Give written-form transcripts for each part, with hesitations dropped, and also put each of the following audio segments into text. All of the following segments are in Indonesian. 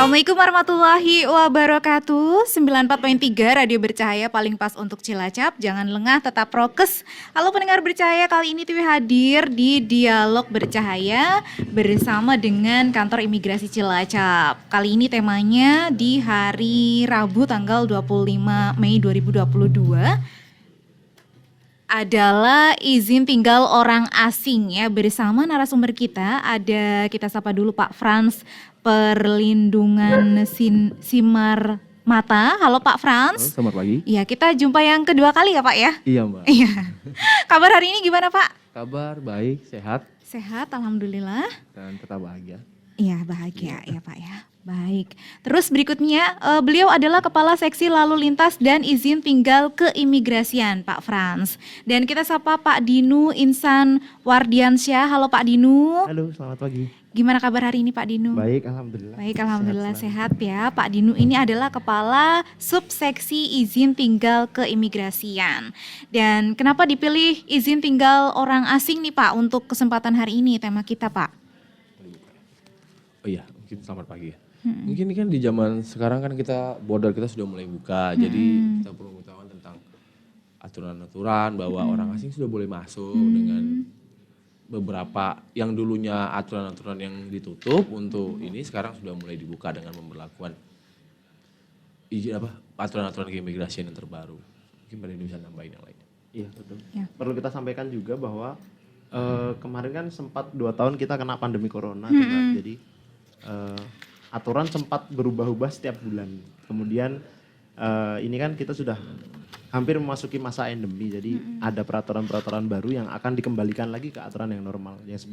Assalamualaikum warahmatullahi wabarakatuh. 94.3 Radio Bercahaya paling pas untuk Cilacap. Jangan lengah, tetap prokes. Halo pendengar Bercahaya, kali ini Tiwi hadir di Dialog Bercahaya bersama dengan Kantor Imigrasi Cilacap. Kali ini temanya di hari Rabu tanggal 25 Mei 2022 adalah izin tinggal orang asing ya. Bersama narasumber kita sapa dulu Pak Frans Perlindungan Simar Mata. Halo Pak Frans. Halo, selamat pagi. Iya, kita jumpa yang kedua kali ya Pak ya? Iya Mbak. Iya. Kabar hari ini gimana Pak? Kabar baik, sehat, Sehat, alhamdulillah. dan tetap bahagia. Iya, bahagia ya Pak ya. Baik. Terus berikutnya beliau adalah Kepala Seksi Lalu Lintas dan Izin Tinggal Keimigrasian Pak Frans. Dan kita sapa Pak Dinu Insan Wardiansyah. Halo Pak Dinu. Halo, selamat pagi. Gimana kabar hari ini Pak Dinu? Baik, alhamdulillah. Baik, alhamdulillah sehat ya. Pak Dinu ini adalah Kepala Subseksi Izin Tinggal Keimigrasian. Dan kenapa dipilih izin tinggal orang asing nih Pak untuk kesempatan hari ini tema kita Pak? Oh iya, mungkin selamat pagi ya. Mungkin ini kan di zaman sekarang kan border kita sudah mulai buka, jadi kita perlu mengetahui tentang aturan-aturan bahwa orang asing sudah boleh masuk dengan beberapa yang dulunya aturan-aturan yang ditutup untuk ini sekarang sudah mulai dibuka dengan pemberlakuan aturan-aturan keimigrasian yang terbaru. Mungkin Pak Dini bisa nambahin yang lainnya. Iya, betul. Ya. Perlu kita sampaikan juga bahwa kemarin kan sempat 2 tahun kita kena pandemi corona, jadi aturan sempat berubah-ubah setiap bulan. Kemudian ini kan kita sudah hampir memasuki masa endemi, jadi ada peraturan-peraturan baru yang akan dikembalikan lagi ke aturan yang normal. Yang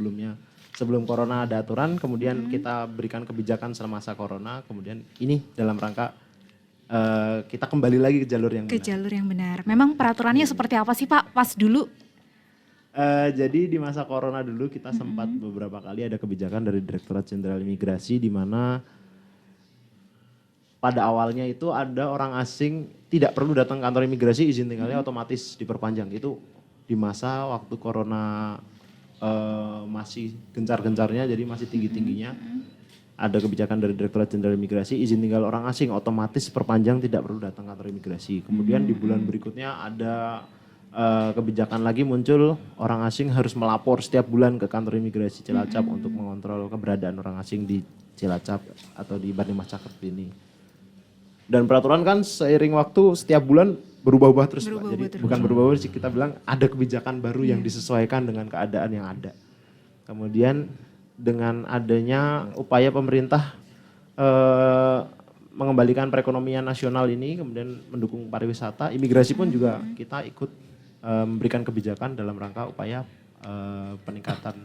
sebelum corona ada aturan, kemudian kita berikan kebijakan selama masa corona, kemudian ini dalam rangka kita kembali lagi ke jalur yang benar. Ke jalur yang benar. Memang peraturannya seperti apa sih Pak pas dulu? Jadi di masa corona dulu kita sempat beberapa kali ada kebijakan dari Direktorat Jenderal Imigrasi di mana pada awalnya itu ada orang asing tidak perlu datang ke kantor imigrasi, izin tinggalnya otomatis diperpanjang. Itu di masa waktu corona masih gencar-gencarnya, jadi masih tinggi-tingginya. Ada kebijakan dari Direktorat Jenderal Imigrasi, izin tinggal orang asing otomatis perpanjang, tidak perlu datang ke kantor imigrasi. Kemudian di bulan berikutnya ada kebijakan lagi muncul, orang asing harus melapor setiap bulan ke kantor imigrasi Cilacap untuk mengontrol keberadaan orang asing di Cilacap atau di Banimas Cakep ini. Dan peraturan kan seiring waktu setiap bulan berubah-ubah terus Pak. Jadi bukan berubah-ubah sih, kita bilang ada kebijakan baru yang disesuaikan dengan keadaan yang ada. Kemudian dengan adanya upaya pemerintah mengembalikan perekonomian nasional ini, kemudian mendukung pariwisata, imigrasi pun juga kita ikut memberikan kebijakan dalam rangka upaya peningkatan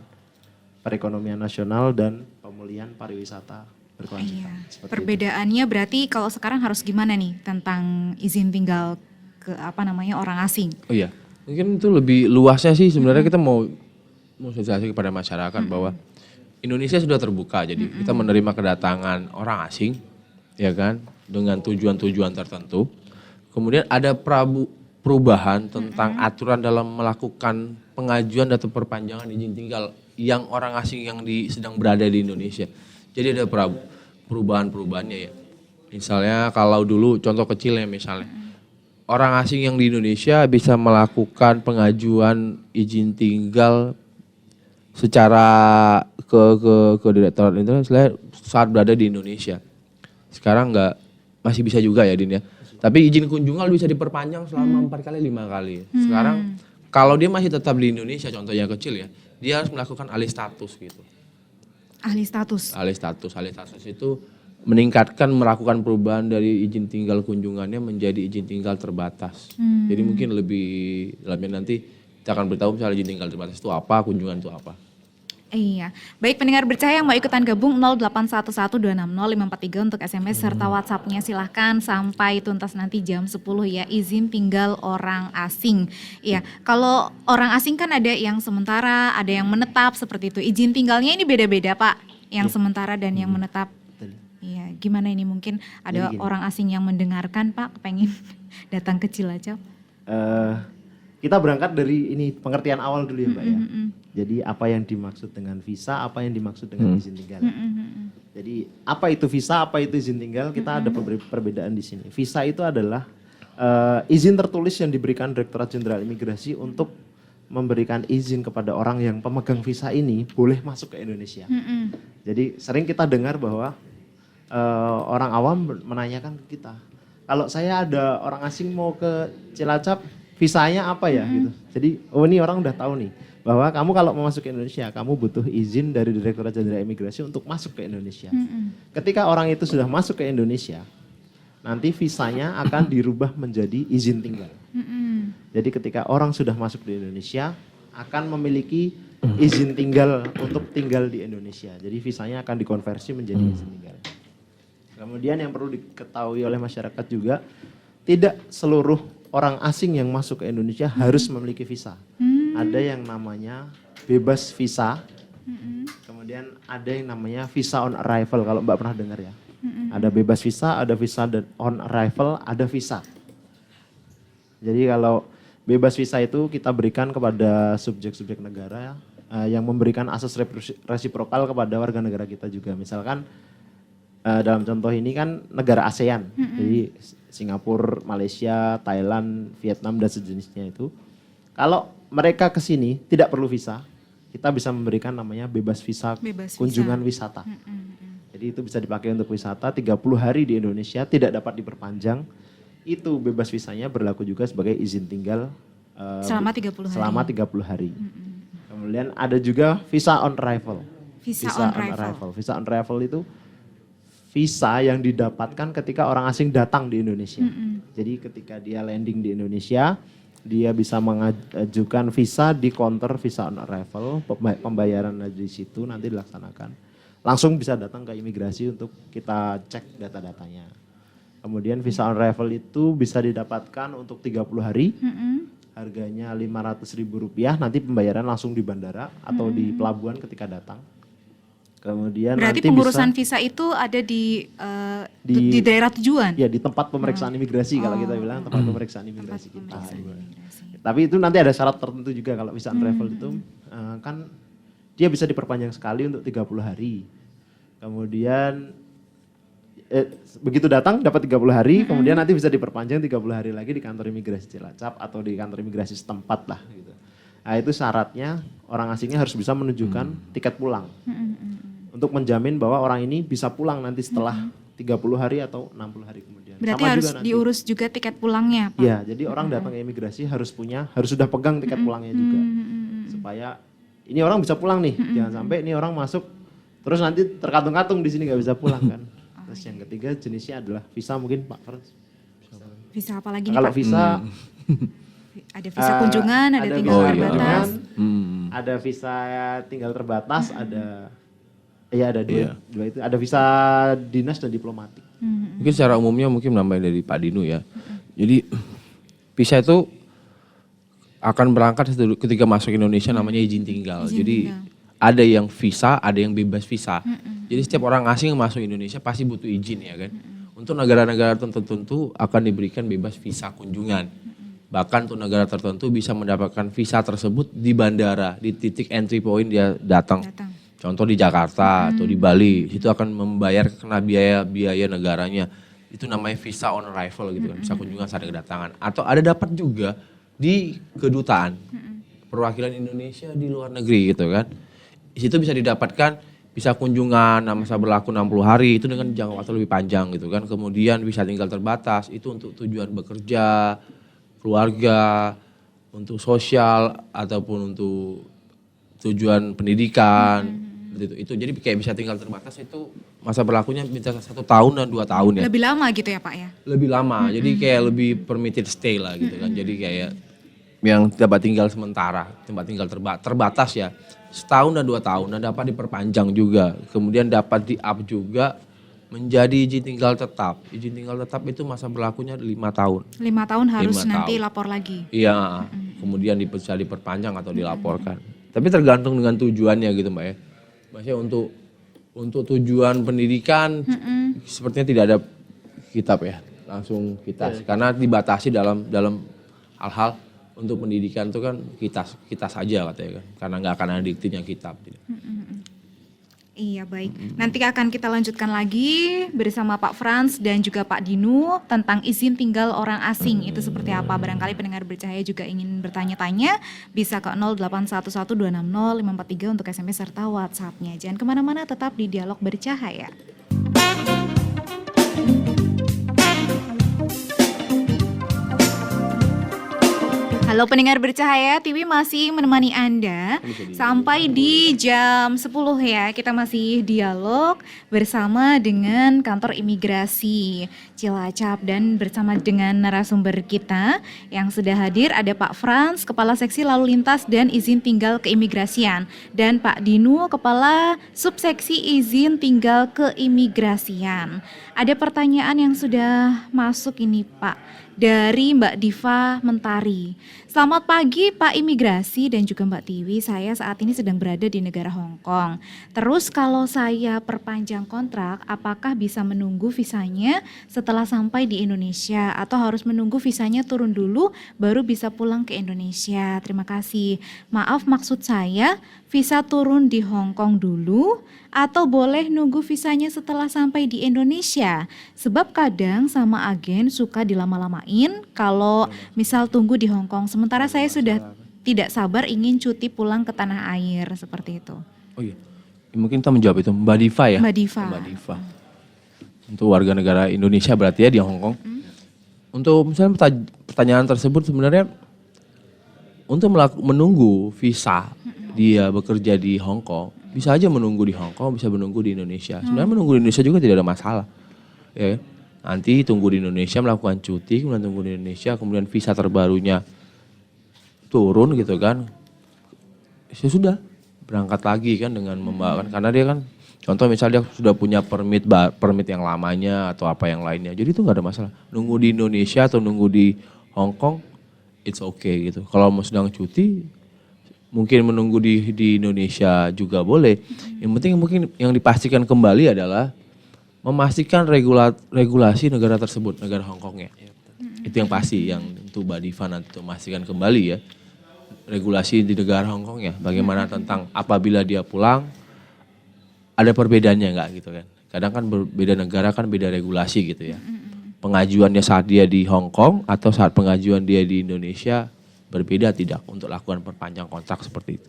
perekonomian nasional dan pemulihan pariwisata berkelanjutan. Iya. Perbedaannya berarti kalau sekarang harus gimana nih tentang izin tinggal ke orang asing? Oh iya, mungkin itu lebih luasnya sih sebenarnya kita mau sosialisasi kepada masyarakat bahwa Indonesia sudah terbuka, jadi kita menerima kedatangan orang asing, ya kan, dengan tujuan-tujuan tertentu. Kemudian ada perubahan tentang aturan dalam melakukan pengajuan atau perpanjangan izin tinggal yang orang asing yang sedang berada di Indonesia. Jadi ada perubahan-perubahannya ya. Misalnya kalau dulu contoh kecilnya misalnya orang asing yang di Indonesia bisa melakukan pengajuan izin tinggal secara ke Direktorat Internasional saat berada di Indonesia. Sekarang masih bisa juga ya Din ya. Tapi izin kunjungan bisa diperpanjang selama 4 kali 5 kali. Sekarang kalau dia masih tetap di Indonesia, contohnya kecil ya, dia harus melakukan alih status gitu. Alih status? Alih status itu meningkatkan, melakukan perubahan dari izin tinggal kunjungannya menjadi izin tinggal terbatas. Jadi mungkin lebih dalamnya nanti kita akan beritahu misalnya izin tinggal terbatas itu apa, kunjungan itu apa. Iya, baik pendengar Bercahaya yang mau ikutan gabung 08112605543 untuk SMS serta WhatsApp-nya silahkan sampai tuntas nanti jam 10 ya, izin tinggal orang asing. Iya, kalau orang asing kan ada yang sementara, ada yang menetap seperti itu. Izin tinggalnya ini beda-beda Pak, yang sementara dan yang menetap. Iya, gimana ini mungkin ada orang asing yang mendengarkan Pak, pengen datang ke Cilacap? Kita berangkat dari ini pengertian awal dulu ya Mbak ya. Jadi apa yang dimaksud dengan visa, apa yang dimaksud dengan izin tinggal. Jadi apa itu visa, apa itu izin tinggal, kita ada perbedaan di sini. Visa itu adalah izin tertulis yang diberikan Direktorat Jenderal Imigrasi untuk memberikan izin kepada orang yang pemegang visa ini boleh masuk ke Indonesia. Jadi sering kita dengar bahwa orang awam menanyakan ke kita, kalau saya ada orang asing mau ke Cilacap, visanya apa ya gitu. Jadi ini orang udah tahu nih bahwa kamu kalau mau masuk ke Indonesia, kamu butuh izin dari Direktorat Jenderal Imigrasi untuk masuk ke Indonesia. Ketika orang itu sudah masuk ke Indonesia, nanti visanya akan dirubah menjadi izin tinggal. Jadi ketika orang sudah masuk di Indonesia, akan memiliki izin tinggal untuk tinggal di Indonesia. Jadi visanya akan dikonversi menjadi izin tinggal. Kemudian yang perlu diketahui oleh masyarakat juga, tidak seluruh orang asing yang masuk ke Indonesia harus memiliki visa. Ada yang namanya bebas visa, kemudian ada yang namanya visa on arrival, kalau Mbak pernah dengar ya. Ada bebas visa, ada visa on arrival, ada visa. Jadi kalau bebas visa itu kita berikan kepada subjek-subjek negara yang memberikan asas resiprokal kepada warga negara kita juga. Misalkan dalam contoh ini kan negara ASEAN, jadi Singapura, Malaysia, Thailand, Vietnam dan sejenisnya itu. Kalau mereka ke sini tidak perlu visa, kita bisa memberikan namanya bebas visa kunjungan wisata. Jadi itu bisa dipakai untuk wisata 30 hari di Indonesia, tidak dapat diperpanjang. Itu bebas visanya berlaku juga sebagai izin tinggal selama 30 hari. Selama 30 hari. Kemudian ada juga visa on arrival. Visa on arrival. Visa on arrival itu visa yang didapatkan ketika orang asing datang di Indonesia. Jadi ketika dia landing di Indonesia, dia bisa mengajukan visa di counter visa on arrival, pembayaran di situ nanti dilaksanakan. Langsung bisa datang ke imigrasi untuk kita cek data-datanya. Kemudian visa on arrival itu bisa didapatkan untuk 30 hari, harganya Rp500.000, nanti pembayaran langsung di bandara atau di pelabuhan ketika datang. Kemudian berarti nanti pengurusan visa itu ada di daerah tujuan? Ya, di tempat pemeriksaan imigrasi kalau kita bilang tempat pemeriksaan imigrasi kita. Tapi itu nanti ada syarat tertentu juga kalau visa on arrival itu kan dia bisa diperpanjang sekali untuk 30 hari. Kemudian begitu datang dapat 30 hari, kemudian nanti bisa diperpanjang 30 hari lagi di kantor imigrasi Cilacap atau di kantor imigrasi setempat lah gitu. Nah itu syaratnya orang asingnya harus bisa menunjukkan tiket pulang. Untuk menjamin bahwa orang ini bisa pulang nanti setelah 30 hari atau 60 hari kemudian. Berarti sama harus juga diurus juga tiket pulangnya, Pak? Iya, jadi orang datang ke imigrasi harus sudah pegang tiket pulangnya juga. Supaya ini orang bisa pulang nih, jangan sampai ini orang masuk terus nanti terkatung-katung di sini nggak bisa pulang kan. Terus yang ketiga jenisnya adalah visa, mungkin Pak Frans. Visa apa lagi nih, Kalau Pak? visa ada visa kunjungan, ada tinggal terbatas. Ada visa tinggal terbatas, ada dua itu. Ada visa dinas dan diplomatik. Mungkin secara umumnya mungkin nambahin dari Pak Dinu ya. Jadi visa itu akan berangkat ketika masuk Indonesia namanya izin tinggal. Jadi ada yang visa, ada yang bebas visa. Jadi setiap orang asing yang masuk Indonesia pasti butuh izin ya kan. Untuk negara-negara tertentu akan diberikan bebas visa kunjungan. Bahkan untuk negara tertentu bisa mendapatkan visa tersebut di bandara, di titik entry point dia datang. Contoh di Jakarta atau di Bali, itu akan membayar kena biaya negaranya. Itu namanya visa on arrival gitu kan, visa kunjungan saat kedatangan. Atau ada dapat juga di kedutaan, perwakilan Indonesia di luar negeri gitu kan. Di situ bisa didapatkan visa kunjungan, masa berlaku 60 hari, itu dengan jangka waktu lebih panjang gitu kan. Kemudian visa tinggal terbatas, itu untuk tujuan bekerja, keluarga, untuk sosial, ataupun untuk tujuan pendidikan. Itu jadi kayak bisa tinggal terbatas itu masa berlakunya bisa 1 tahun dan 2 tahun ya. Lebih lama gitu ya Pak ya? Lebih lama, jadi kayak lebih permitted stay lah gitu kan. Jadi kayak yang tempat tinggal sementara, tempat tinggal terbatas ya. 1 tahun dan 2 tahun dan dapat diperpanjang juga. Kemudian dapat di-up juga menjadi izin tinggal tetap. Izin tinggal tetap itu masa berlakunya 5 tahun. 5 tahun harus 5 nanti tahun. lapor lagi? Iya, kemudian bisa diperpanjang atau dilaporkan. Tapi tergantung dengan tujuannya gitu Mbak ya. Maksudnya untuk tujuan pendidikan sepertinya tidak ada kitab ya, langsung kita. Karena dibatasi dalam hal-hal untuk pendidikan itu kan kita saja katanya kan. Karena nggak akan ada diktinya kitab. Iya baik, nanti akan kita lanjutkan lagi bersama Pak Frans dan juga Pak Dinu tentang izin tinggal orang asing itu seperti apa. Barangkali pendengar bercahaya juga ingin bertanya-tanya, bisa ke 0811260543 untuk SMS serta WhatsApp-nya. Jangan kemana-mana, tetap di Dialog Bercahaya. Halo pendengar bercahaya, Tiwi masih menemani Anda sampai di jam 10 ya. Kita masih dialog bersama dengan kantor imigrasi Cilacap dan bersama dengan narasumber kita yang sudah hadir ada Pak Frans, Kepala Seksi Lalu Lintas dan Izin Tinggal Keimigrasian, dan Pak Dinu, Kepala Subseksi Izin Tinggal Keimigrasian. Ada pertanyaan yang sudah masuk ini Pak, dari Mbak Diva Mentari. Selamat pagi Pak Imigrasi dan juga Mbak Tiwi, saya saat ini sedang berada di negara Hong Kong. Terus kalau saya perpanjang kontrak, apakah bisa menunggu visanya setelah sampai di Indonesia atau harus menunggu visanya turun dulu baru bisa pulang ke Indonesia? Terima kasih. Maaf, maksud saya visa turun di Hong Kong dulu atau boleh nunggu visanya setelah sampai di Indonesia? Sebab kadang sama agen suka dilama-lamain kalau misal tunggu di Hong Kong. Sementara saya sudah tidak sabar ingin cuti pulang ke tanah air seperti itu. Oh iya, mungkin kita menjawab itu Mbak Diva ya. Mbak Diva. Mbak Diva. Untuk warga negara Indonesia berarti ya di Hong Kong. Untuk misalnya pertanyaan tersebut sebenarnya untuk menunggu visa dia bekerja di Hong Kong, bisa aja menunggu di Hong Kong, bisa menunggu di Indonesia. Sebenarnya menunggu di Indonesia juga tidak ada masalah. Ya, nanti tunggu di Indonesia melakukan cuti, kemudian tunggu di Indonesia, kemudian visa terbarunya turun gitu kan. Ya sudah, berangkat lagi kan dengan membawa kan, karena dia kan contoh misalnya dia sudah punya permit yang lamanya atau apa yang lainnya. Jadi itu nggak ada masalah. Nunggu di Indonesia atau nunggu di Hong Kong, it's okay gitu. Kalau mau sedang cuti, mungkin menunggu di Indonesia juga boleh. Yang penting mungkin yang dipastikan kembali adalah memastikan regulasi negara tersebut, negara Hong Kongnya. Itu yang pasti, yang untuk Mbak Diva nanti memastikan kembali ya. Regulasi di negara Hong Kong ya, bagaimana tentang apabila dia pulang, ada perbedaannya enggak gitu kan. Kadang kan beda negara kan beda regulasi gitu ya. Pengajuannya saat dia di Hong Kong atau saat pengajuan dia di Indonesia berbeda tidak untuk lakukan perpanjang kontrak seperti itu.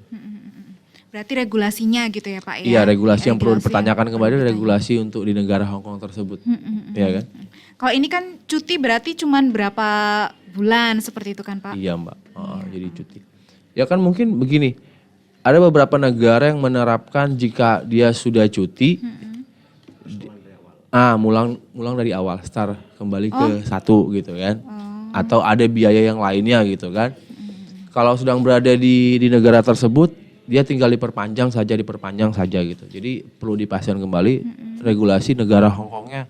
Berarti regulasinya gitu ya Pak ya? Iya, regulasi yang perlu dipertanyakan kembali regulasi untuk di negara Hong Kong tersebut. Iya kan? Kalau ini kan cuti berarti cuman berapa bulan seperti itu kan Pak? Iya Mbak, jadi cuti. Ya kan mungkin begini, ada beberapa negara yang menerapkan jika dia sudah cuti, mulang dari awal, start kembali ke satu gitu kan. Atau ada biaya yang lainnya gitu kan. Kalau sedang berada di negara tersebut, dia tinggal diperpanjang saja gitu. Jadi perlu dipastikan kembali regulasi negara Hong Kongnya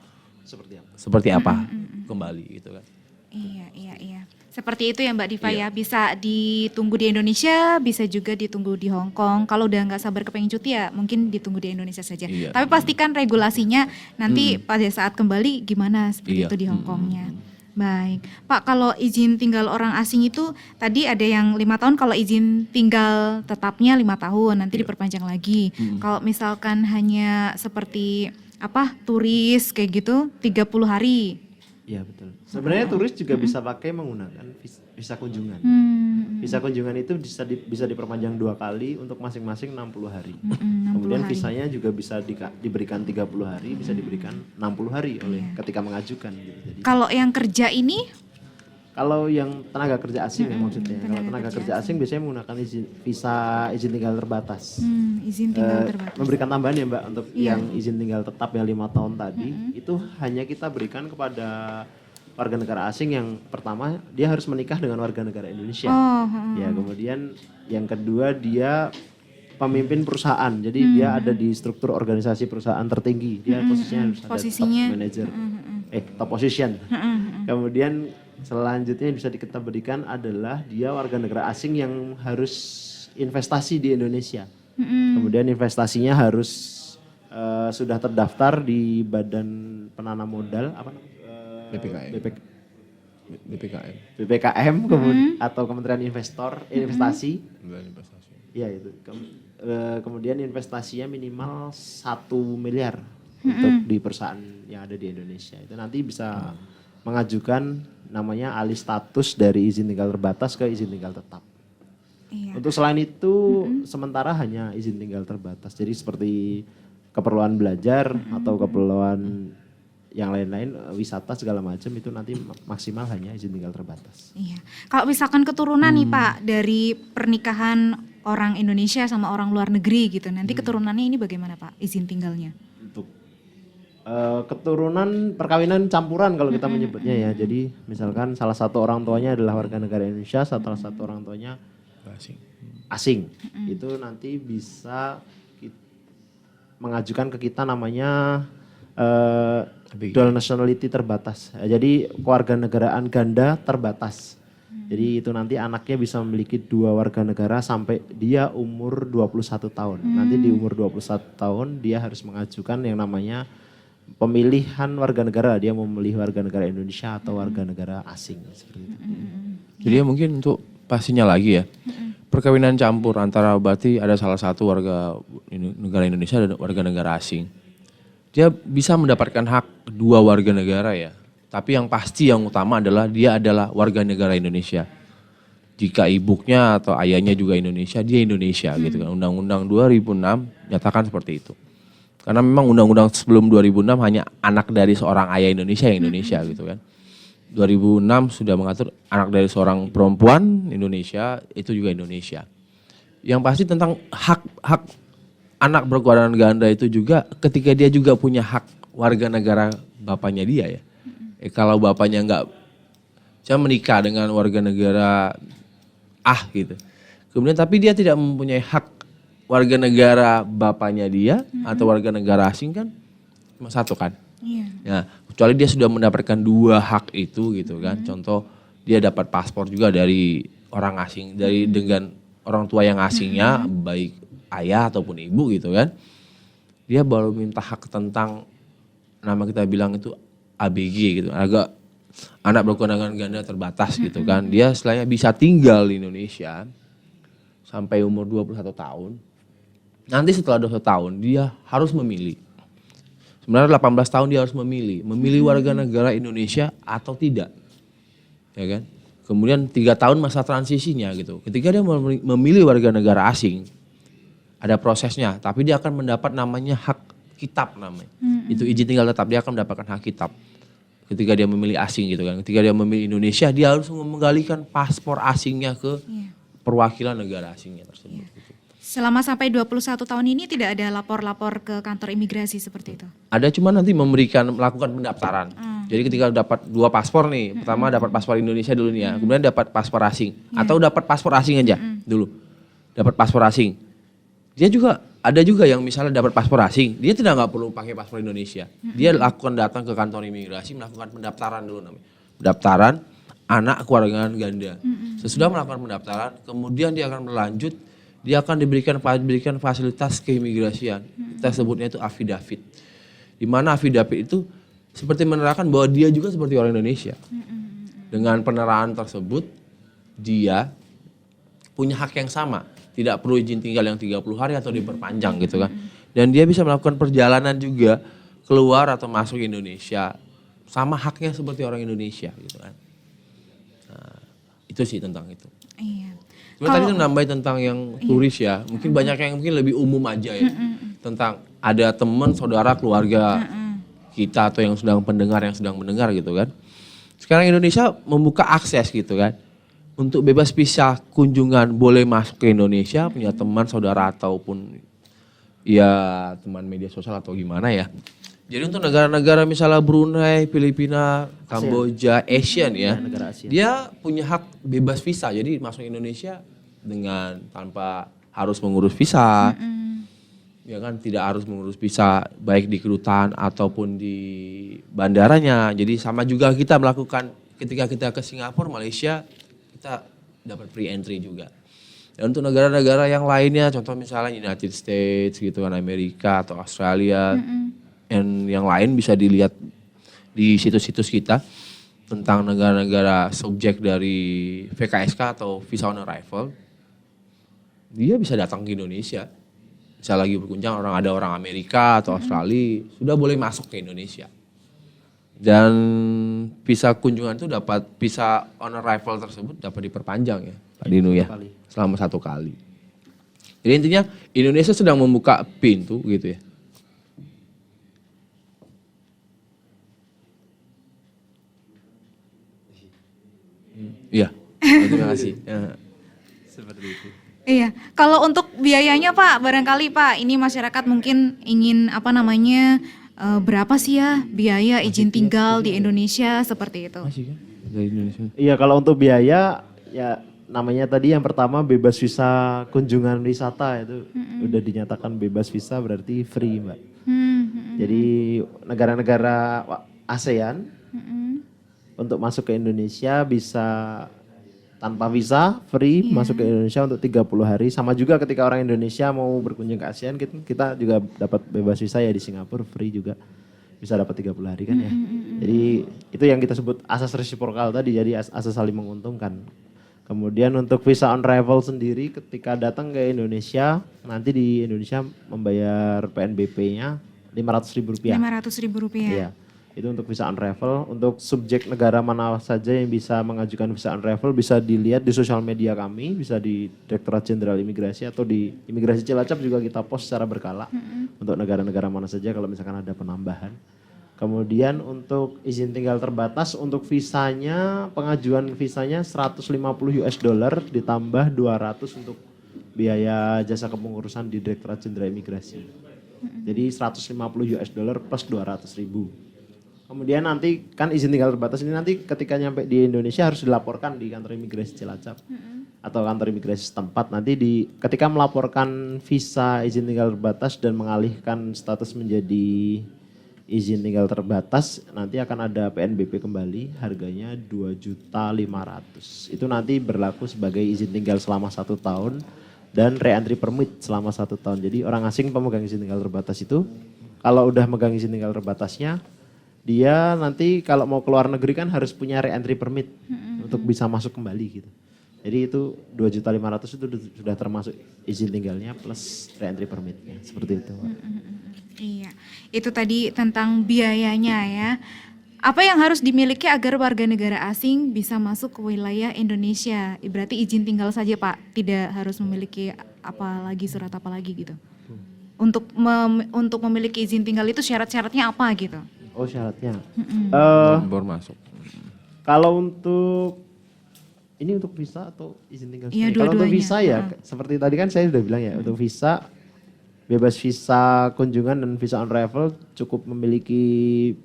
seperti apa kembali gitu kan. Iya. Seperti itu ya Mbak Diva ya, bisa ditunggu di Indonesia, bisa juga ditunggu di Hong Kong. Kalau udah nggak sabar kepengen cuti ya mungkin ditunggu di Indonesia saja. Iya. Tapi pastikan regulasinya nanti pada saat kembali gimana seperti itu di Hong Kongnya. Baik, Pak, kalau izin tinggal orang asing itu tadi ada yang 5 tahun, kalau izin tinggal tetapnya 5 tahun, nanti diperpanjang lagi. Kalau misalkan hanya seperti turis kayak gitu 30 hari. Iya betul. Sebenarnya turis juga bisa pakai menggunakan visa kunjungan. Visa kunjungan itu bisa diperpanjang 2 kali untuk masing-masing 60 hari. Kemudian visanya juga bisa diberikan 30 hari, bisa diberikan 60 hari ketika mengajukan gitu. Jadi, kalau yang kerja ini? Kalau yang tenaga kerja asing ya maksudnya. Kalau tenaga kerja asing biasanya menggunakan visa izin tinggal terbatas. Izin tinggal terbatas. Memberikan tambahan ya Mbak untuk yang izin tinggal tetap yang 5 tahun tadi, itu hanya kita berikan kepada warga negara asing yang pertama dia harus menikah dengan warga negara Indonesia. Ya, kemudian yang kedua dia pemimpin perusahaan. Jadi dia ada di struktur organisasi perusahaan tertinggi. Dia posisinya harus ada top manager. Top position. Kemudian selanjutnya yang bisa kita berikan adalah dia warga negara asing yang harus investasi di Indonesia. Kemudian investasinya harus sudah terdaftar di Badan Penanam Modal BPKM kemudian atau Kementerian Investasi. Iya itu. kemudian investasinya minimal 1 miliar untuk di perusahaan yang ada di Indonesia. Itu nanti bisa mengajukan namanya alih status dari izin tinggal terbatas ke izin tinggal tetap. Iya. Untuk selain itu sementara hanya izin tinggal terbatas. Jadi seperti keperluan belajar atau keperluan yang lain-lain, wisata segala macam itu nanti maksimal hanya izin tinggal terbatas. Iya. Kalau misalkan keturunan nih Pak dari pernikahan orang Indonesia sama orang luar negeri gitu, nanti keturunannya ini bagaimana Pak izin tinggalnya? Untuk keturunan perkawinan campuran kalau kita menyebutnya ya. Jadi misalkan salah satu orang tuanya adalah warga negara Indonesia, salah satu orang tuanya asing. Itu nanti bisa mengajukan ke kita namanya dual nationality terbatas. Jadi kewarganegaraan ganda terbatas. Jadi itu nanti anaknya bisa memiliki 2 warga negara sampai dia umur 21 tahun. Nanti di umur 21 tahun dia harus mengajukan yang namanya pemilihan warga negara. Dia mau memilih warga negara Indonesia atau warga negara asing seperti itu. Jadi ya mungkin untuk pastinya lagi ya. Perkawinan campur antara berarti ada salah satu warga negara Indonesia dan warga negara asing. Dia bisa mendapatkan hak 2 warga negara ya. Tapi yang pasti yang utama adalah dia adalah warga negara Indonesia. Jika ibunya atau ayahnya juga Indonesia, dia Indonesia gitu kan. Undang-Undang 2006 nyatakan seperti itu. Karena memang undang-undang sebelum 2006 hanya anak dari seorang ayah Indonesia yang Indonesia gitu kan. 2006 sudah mengatur anak dari seorang perempuan Indonesia itu juga Indonesia. Yang pasti tentang hak anak berkewarganegaraan ganda itu juga ketika dia juga punya hak warga negara bapaknya dia ya. Kalau bapaknya saya menikah dengan warga negara gitu. Kemudian tapi dia tidak mempunyai hak warga negara bapaknya dia atau warga negara asing kan cuma satu kan. Iya. Ya, kecuali dia sudah mendapatkan 2 hak itu gitu kan. Contoh dia dapat paspor juga dari orang asing, dengan orang tua yang asingnya baik ayah ataupun ibu gitu kan. Dia baru minta hak tentang nama kita bilang itu ABG gitu, agak anak berkewarganegaraan ganda terbatas gitu kan. Dia setelahnya bisa tinggal di Indonesia sampai umur 21 tahun. Nanti setelah 21 tahun dia harus memilih. Sebenarnya 18 tahun dia harus memilih warga negara Indonesia atau tidak. Ya kan? Kemudian 3 tahun masa transisinya gitu. Ketika dia memilih warga negara asing, ada prosesnya, tapi dia akan mendapat namanya hak kitab namanya. Itu izin tinggal tetap, dia akan mendapatkan hak kitab. Ketika dia memilih asing gitu kan. Ketika dia memilih Indonesia, dia harus mengembalikan paspor asingnya ke perwakilan negara asingnya tersebut. Gitu. Selama sampai 21 tahun ini tidak ada lapor-lapor ke kantor imigrasi seperti itu? Ada, cuma nanti melakukan pendaftaran. Jadi ketika dapat 2 paspor nih, pertama dapat paspor Indonesia dulu nih ya, kemudian dapat paspor asing. Atau dapat paspor asing aja dulu. Dapat paspor asing. Dia juga ada juga yang misalnya dapat paspor asing, dia nggak perlu pakai paspor Indonesia. Dia lakukan datang ke kantor imigrasi melakukan pendaftaran dulu namanya. Pendaftaran anak kewarganegaraan ganda. Sesudah melakukan pendaftaran, kemudian dia akan berlanjut, dia akan diberikan fasilitas keimigrasian. Kita sebutnya itu affidavit. Di mana affidavit itu seperti menerangkan bahwa dia juga seperti orang Indonesia. Dengan peneraan tersebut, dia punya hak yang sama. Tidak perlu izin tinggal yang 30 hari atau diperpanjang gitu kan. Dan dia bisa melakukan perjalanan juga keluar atau masuk Indonesia. Sama haknya seperti orang Indonesia gitu kan. Nah, itu sih tentang itu. Iya. Cuma tadi nambahin tentang yang turis ya. Mungkin banyak yang mungkin lebih umum aja ya. Tentang ada teman, saudara, keluarga kita atau yang sedang mendengar gitu kan. Sekarang Indonesia membuka akses gitu kan. Untuk bebas visa kunjungan boleh masuk ke Indonesia, punya teman, saudara ataupun ya teman media sosial atau gimana ya. Jadi untuk negara-negara misalnya Brunei, Filipina, Kamboja, Asian ya, negara Asia. dia punya hak bebas visa. Jadi masuk Indonesia dengan tanpa harus mengurus visa. Ya kan, tidak harus mengurus visa baik di kedutaan ataupun di bandaranya. Jadi sama juga kita melakukan ketika kita ke Singapura, Malaysia, kita dapat free entry juga. Dan untuk negara-negara yang lainnya, contoh misalnya United States gitu kan, Amerika atau Australia, dan yang lain bisa dilihat di situs-situs kita tentang negara-negara subjek dari VKSK atau Visa on Arrival. Dia bisa datang ke Indonesia bisa lagi berkunjung ada orang Amerika atau Australia sudah boleh masuk ke Indonesia. Dan visa kunjungan itu visa on arrival tersebut dapat diperpanjang ya Pak Dinu ya, selama 1 kali. Jadi intinya Indonesia sedang membuka pintu gitu ya. Iya, terima kasih. Seperti itu. Iya, kalau untuk biayanya Pak, barangkali Pak, ini masyarakat mungkin ingin berapa sih ya biaya izin tinggal di Indonesia seperti itu? Masih kan dari Indonesia. Iya, kalau untuk biaya ya namanya tadi yang pertama bebas visa kunjungan wisata itu udah dinyatakan bebas visa berarti free Mbak. Jadi negara-negara ASEAN untuk masuk ke Indonesia bisa tanpa visa, free masuk ke Indonesia untuk 30 hari. Sama juga ketika orang Indonesia mau berkunjung ke ASEAN, kita juga dapat bebas visa ya di Singapura, free juga. Bisa dapat 30 hari kan ya. Jadi itu yang kita sebut asas resiprokal tadi, jadi asas saling menguntungkan. Kemudian untuk visa on arrival sendiri ketika datang ke Indonesia, nanti di Indonesia membayar PNBP-nya Rp500.000. Rp500.000. Iya. Itu untuk visa on arrival. Untuk subjek negara mana saja yang bisa mengajukan visa on arrival bisa dilihat di sosial media kami, bisa di Direktorat Jenderal Imigrasi atau di Imigrasi Cilacap juga kita post secara berkala untuk negara-negara mana saja kalau misalkan ada penambahan. Kemudian untuk izin tinggal terbatas untuk visanya, pengajuan visanya $150 ditambah 200 untuk biaya jasa kepengurusan di Direktorat Jenderal Imigrasi. Jadi $150 plus 200.000. Kemudian nanti kan izin tinggal terbatas ini nanti ketika nyampe di Indonesia harus dilaporkan di kantor imigrasi Cilacap atau kantor imigrasi setempat. Nanti ketika melaporkan visa izin tinggal terbatas dan mengalihkan status menjadi izin tinggal terbatas, nanti akan ada PNBP kembali, harganya 2.500.000. Itu nanti berlaku sebagai izin tinggal selama 1 tahun dan re-entry permit selama 1 tahun. Jadi orang asing pemegang izin tinggal terbatas itu kalau udah megang izin tinggal terbatasnya, dia nanti kalau mau keluar negeri kan harus punya re-entry permit untuk bisa masuk kembali gitu. Jadi itu 2.500.000 itu sudah termasuk izin tinggalnya plus re-entry permitnya, seperti itu. Iya, itu tadi tentang biayanya ya. Apa yang harus dimiliki agar warga negara asing bisa masuk ke wilayah Indonesia? Berarti izin tinggal saja Pak, tidak harus memiliki surat apa lagi gitu. Untuk memiliki izin tinggal itu syarat-syaratnya apa gitu? Oh syaratnya. Baru masuk. Kalau untuk ini untuk visa atau izin tinggal? Iya, Kalau untuk dua-duanya. visa ya, seperti tadi kan saya sudah bilang ya, untuk visa bebas visa kunjungan dan visa on arrival cukup memiliki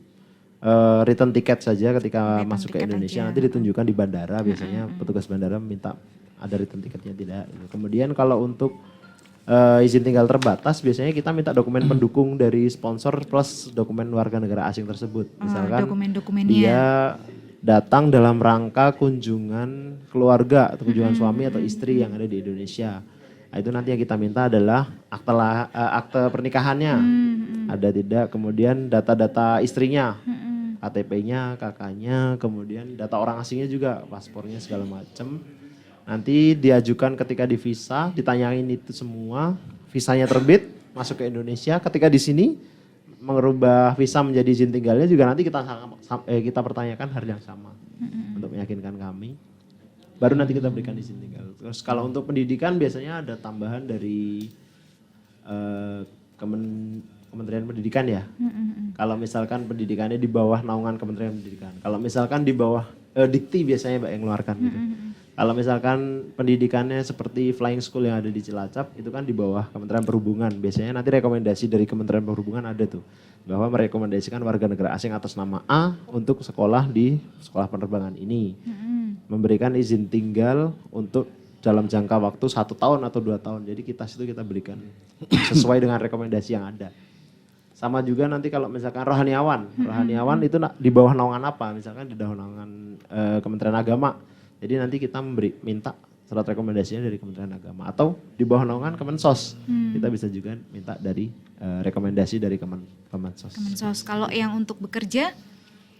return tiket saja ketika masuk ke Indonesia. Nanti ditunjukkan di bandara, biasanya petugas bandara minta ada return tiketnya tidak. Kemudian kalau untuk izin tinggal terbatas biasanya kita minta dokumen pendukung dari sponsor plus dokumen warga negara asing tersebut. Misalkan dokumen-dokumennya. dia datang dalam rangka kunjungan keluarga atau kunjungan suami atau istri yang ada di Indonesia. Nah, itu nanti yang kita minta adalah akte pernikahannya, ada tidak, kemudian data-data istrinya, KTP-nya, kakaknya, kemudian data orang asingnya juga, paspornya segala macam. Nanti diajukan ketika di visa, ditanyain itu semua, visanya terbit, masuk ke Indonesia. Ketika di sini merubah visa menjadi izin tinggalnya juga nanti kita pertanyakan hal yang sama untuk meyakinkan kami. Baru nanti kita berikan izin tinggal. Terus kalau untuk pendidikan biasanya ada tambahan dari Kementerian Pendidikan ya. Kalau misalkan pendidikannya di bawah naungan Kementerian Pendidikan. Kalau misalkan di bawah Dikti biasanya Mbak yang mengeluarkan gitu. Kalau misalkan pendidikannya seperti flying school yang ada di Cilacap, itu kan di bawah Kementerian Perhubungan. Biasanya nanti rekomendasi dari Kementerian Perhubungan ada tuh. Bahwa merekomendasikan warga negara asing atas nama A untuk sekolah di sekolah penerbangan ini. Memberikan izin tinggal untuk dalam jangka waktu 1 tahun atau 2 tahun. Jadi kita berikan sesuai dengan rekomendasi yang ada. Sama juga nanti kalau misalkan rohaniawan itu di bawah naungan apa? Misalkan di bawah naungan Kementerian Agama. Jadi nanti kita minta surat rekomendasinya dari Kementerian Agama atau di bawah naungan Kemensos. Kita bisa juga minta dari rekomendasi dari Kemensos. Kemensos. Kalau yang untuk bekerja?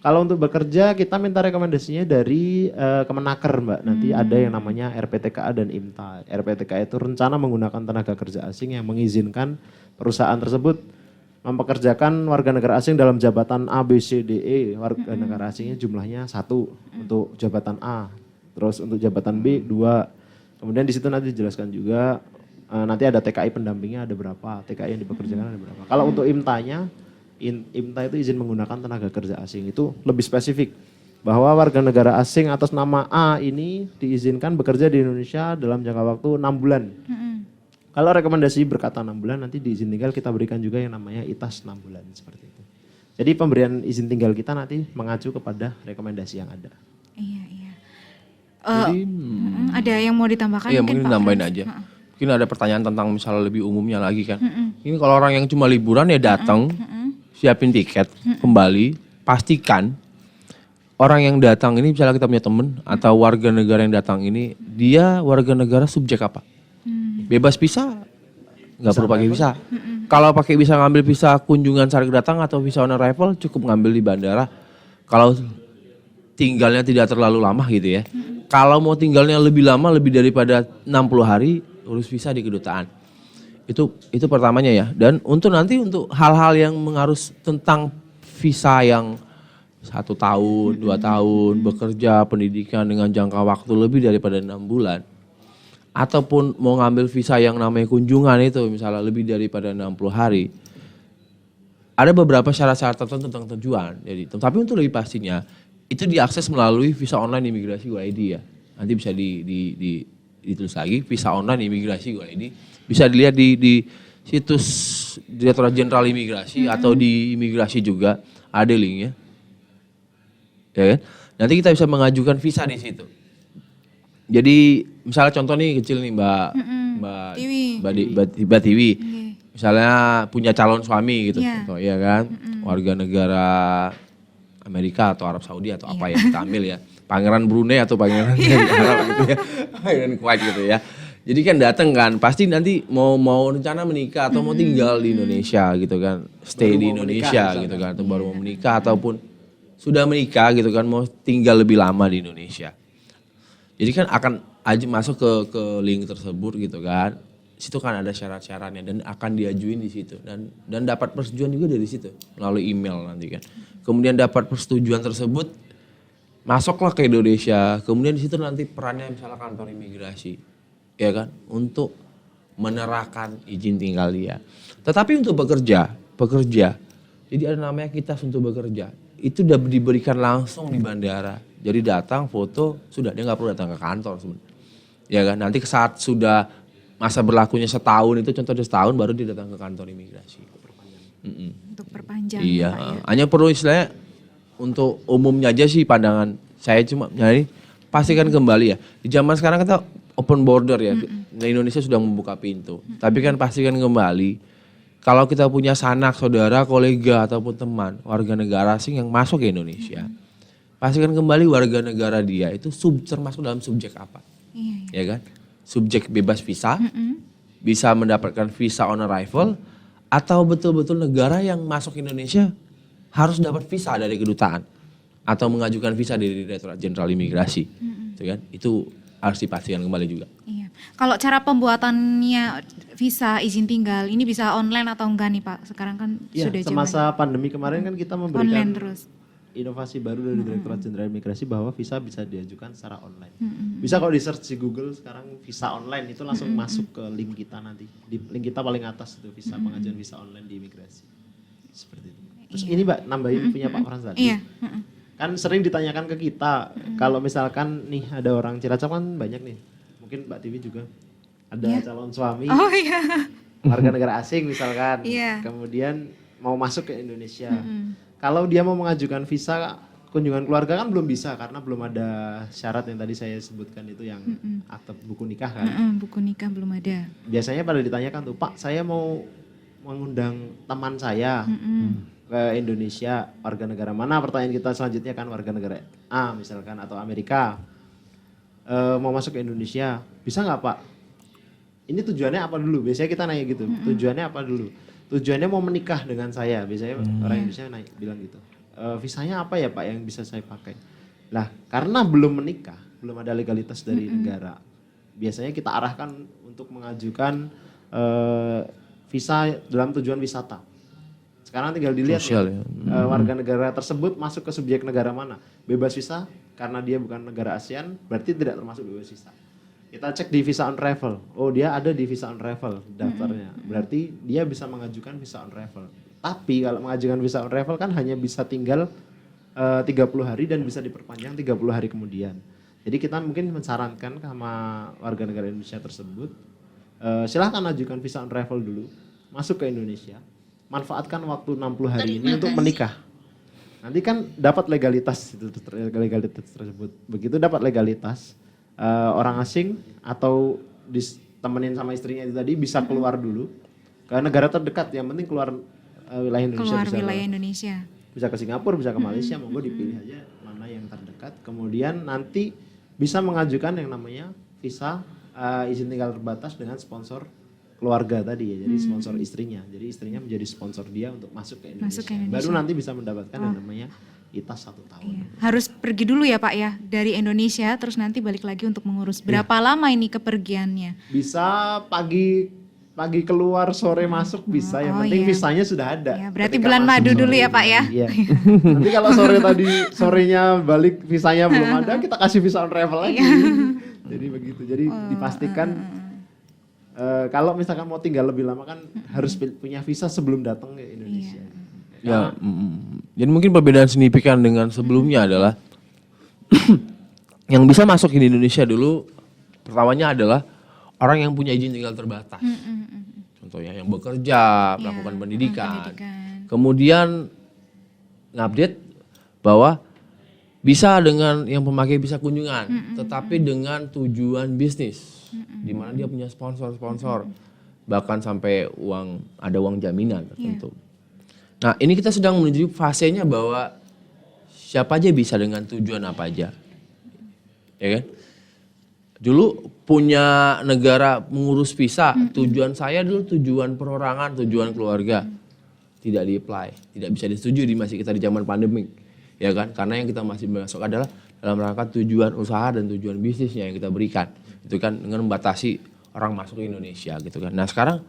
Kalau untuk bekerja kita minta rekomendasinya dari Kemenaker Mbak. Nanti ada yang namanya RPTKA dan IMTA. RPTKA itu rencana menggunakan tenaga kerja asing yang mengizinkan perusahaan tersebut mempekerjakan warga negara asing dalam jabatan A, B, C, D, E. Warga negara asingnya jumlahnya 1 untuk jabatan A. Terus untuk jabatan B 2. Kemudian di situ nanti dijelaskan juga nanti ada TKI pendampingnya ada berapa, TKI yang dipekerjakan ada berapa. Kalau untuk IMTA-nya IMTA itu izin menggunakan tenaga kerja asing, itu lebih spesifik bahwa warga negara asing atas nama A ini diizinkan bekerja di Indonesia dalam jangka waktu 6 bulan. Kalau rekomendasi berkata 6 bulan, nanti di izin tinggal kita berikan juga yang namanya ITAS 6 bulan seperti itu. Jadi pemberian izin tinggal kita nanti mengacu kepada rekomendasi yang ada. Iya, iya. Jadi, Ada yang mau ditambahkan iya mungkin mungkin Pak nambahin Frans? aja. Mungkin ada pertanyaan tentang misalnya lebih umumnya lagi kan. Ini kalau orang yang cuma liburan ya datang, siapin tiket, kembali, pastikan orang yang datang ini misalnya kita punya temen atau warga negara yang datang ini, dia warga negara subjek apa? Bebas visa, nggak perlu pakai visa. Kalau pakai visa ngambil visa kunjungan sehari datang atau visa on arrival cukup ngambil di bandara. Kalau tinggalnya tidak terlalu lama gitu ya. Kalau mau tinggalnya lebih lama, lebih daripada 60 hari, urus visa di kedutaan. Itu pertamanya ya. Dan untuk nanti untuk hal-hal yang mengharus tentang visa yang 1 tahun, 2 tahun, bekerja, pendidikan dengan jangka waktu lebih daripada 6 bulan. Ataupun mau ngambil visa yang namanya kunjungan itu misalnya lebih daripada 60 hari. Ada beberapa syarat-syarat tertentu tentang tujuan. Jadi, tapi untuk lebih pastinya itu diakses melalui visa online imigrasi Go.id ya. Nanti bisa ditulis lagi visa online imigrasi Go.id. Bisa dilihat di situs Direktorat Jenderal Imigrasi atau di imigrasi juga ada linknya. Ya kan? Nanti kita bisa mengajukan visa di situ. Jadi misalnya contoh nih kecil nih Mbak Tiwi. Misalnya punya calon suami gitu, contoh ya kan, warga negara Amerika atau Arab Saudi atau apa ya kita ambil ya, Pangeran Brunei atau Pangeran Arab gitu ya, Pangeran Kuwait gitu ya. Jadi kan datang kan, pasti nanti mau rencana menikah atau mau tinggal di Indonesia gitu kan, stay di Indonesia gitu kan, atau baru mau menikah ataupun sudah menikah gitu kan, mau tinggal lebih lama di Indonesia. Jadi kan akan aja masuk ke link tersebut gitu kan. Situ kan ada syarat-syaratnya dan akan diajuin di situ dan dapat persetujuan juga dari situ melalui email nanti kan. Kemudian dapat persetujuan tersebut masuklah ke Indonesia. Kemudian di situ nanti perannya misalnya kantor imigrasi ya kan untuk menerahkan izin tinggal dia. Tetapi untuk bekerja. Jadi ada namanya kitas untuk bekerja. Itu udah diberikan langsung di bandara. Jadi datang foto sudah dia nggak perlu datang ke kantor sebenarnya. Ya kan nanti saat sudah masa berlakunya setahun itu contohnya setahun baru dia datang ke kantor imigrasi. Untuk perpanjang. Iya, Pak, ya. hanya perlu istilahnya untuk umumnya aja sih pandangan saya cuma nyari pastikan kembali ya. Di zaman sekarang kita open border ya, Indonesia sudah membuka pintu. Tapi kan pastikan kembali kalau kita punya sanak, saudara, kolega ataupun teman warga negara asing yang masuk ke Indonesia, pastikan kembali warga negara dia itu termasuk dalam subjek apa, ya kan? Subjek bebas visa, bisa mendapatkan visa on arrival, atau betul-betul negara yang masuk Indonesia harus dapat visa dari kedutaan atau mengajukan visa dari Direktorat Jenderal Imigrasi, gitu kan? Itu harus dipastikan kembali juga. Iya. Kalau cara pembuatannya visa izin tinggal ini bisa online atau enggak nih Pak? Sekarang kan Ya, sudah semasa pandemi kemarin kan kita memberikan online terus. inovasi baru dari Direktorat Jenderal Imigrasi bahwa visa bisa diajukan secara online. Bisa kalau di search di Google sekarang visa online itu langsung masuk ke link kita nanti. Di link kita paling atas itu visa pengajuan visa online di imigrasi. Seperti itu. Terus ini Mbak nambahin punya Pak Frans tadi. Iya. Kan sering ditanyakan ke kita kalau misalkan nih ada orang Cilacap kan banyak nih. Mungkin Mbak Tiwi juga ada calon suami. Oh iya. Warga negara asing misalkan. Iya. Kemudian mau masuk ke Indonesia. Kalau dia mau mengajukan visa kunjungan keluarga kan belum bisa karena belum ada syarat yang tadi saya sebutkan itu yang akte buku nikah kan. Buku nikah belum ada. Biasanya pada ditanyakan tuh, Pak saya mau mengundang teman saya ke Indonesia, warga negara mana? Pertanyaan kita selanjutnya kan warga negara A misalkan atau Amerika. Mau masuk ke Indonesia, bisa nggak Pak? Ini tujuannya apa dulu? Biasanya kita nanya gitu, tujuannya apa dulu? Tujuannya mau menikah dengan saya, biasanya orang Indonesia bilang gitu. visanya apa ya Pak yang bisa saya pakai? Lah karena belum menikah, belum ada legalitas dari negara, biasanya kita arahkan untuk mengajukan visa dalam tujuan wisata. Sekarang tinggal dilihat Sosial nih, ya. warga negara tersebut masuk ke subjek negara mana. Bebas visa karena dia bukan negara ASEAN berarti tidak termasuk bebas visa. Kita cek di visa on travel. Oh dia ada di visa on travel daftarnya. Berarti dia bisa mengajukan visa on travel. Tapi kalau mengajukan visa on travel kan hanya bisa tinggal 30 hari dan bisa diperpanjang 30 hari kemudian. Jadi kita mungkin mensarankan sama warga negara Indonesia tersebut, silahkan ajukan visa on travel dulu, masuk ke Indonesia, manfaatkan waktu 60 hari ini untuk menikah. Nanti kan dapat legalitas tersebut. Begitu dapat legalitas, orang asing atau ditemenin sama istrinya itu tadi bisa keluar dulu ke negara terdekat. Yang penting keluar wilayah Indonesia. Keluar wilayah Indonesia. Bisa ke Singapura, bisa ke Malaysia, monggo dipilih aja mana yang terdekat. Kemudian nanti bisa mengajukan yang namanya visa izin tinggal terbatas dengan sponsor keluarga tadi ya, jadi sponsor istrinya. Jadi istrinya menjadi sponsor dia untuk masuk ke Indonesia. Baru nanti bisa mendapatkan yang namanya ITAS 1 tahun. Iya. Harus pergi dulu ya Pak ya dari Indonesia, terus nanti balik lagi untuk mengurus. Berapa lama ini kepergiannya? Bisa pagi keluar sore masuk bisa, yang penting visanya sudah ada. Ya, berarti Ketika bulan masuk madu sore dulu ya Pak ya. Iya. Nanti kalau sorenya balik visanya belum ada, kita kasih visa on travel lagi. Jadi begitu. Jadi dipastikan kalau misalkan mau tinggal lebih lama kan harus punya visa sebelum datang ke Indonesia. Ya, jadi mungkin perbedaan signifikan dengan sebelumnya adalah yang bisa masuk di Indonesia dulu pertamanya adalah orang yang punya izin tinggal terbatas. Contohnya yang bekerja, melakukan pendidikan. Kemudian ngupdate bahwa bisa dengan yang pemakai visa kunjungan, tetapi dengan tujuan bisnis, di mana dia punya sponsor, bahkan sampai ada uang jaminan tertentu. Nah ini kita sedang menuju fasenya bahwa siapa aja bisa dengan tujuan apa aja, ya kan? Dulu punya negara mengurus visa, tujuan saya dulu tujuan perorangan, tujuan keluarga, tidak di-apply, tidak bisa disetujui masih kita di zaman pandemik. Ya kan, karena yang kita masih masuk adalah dalam rangka tujuan usaha dan tujuan bisnisnya yang kita berikan, itu kan dengan membatasi orang masuk ke Indonesia gitu kan. Nah sekarang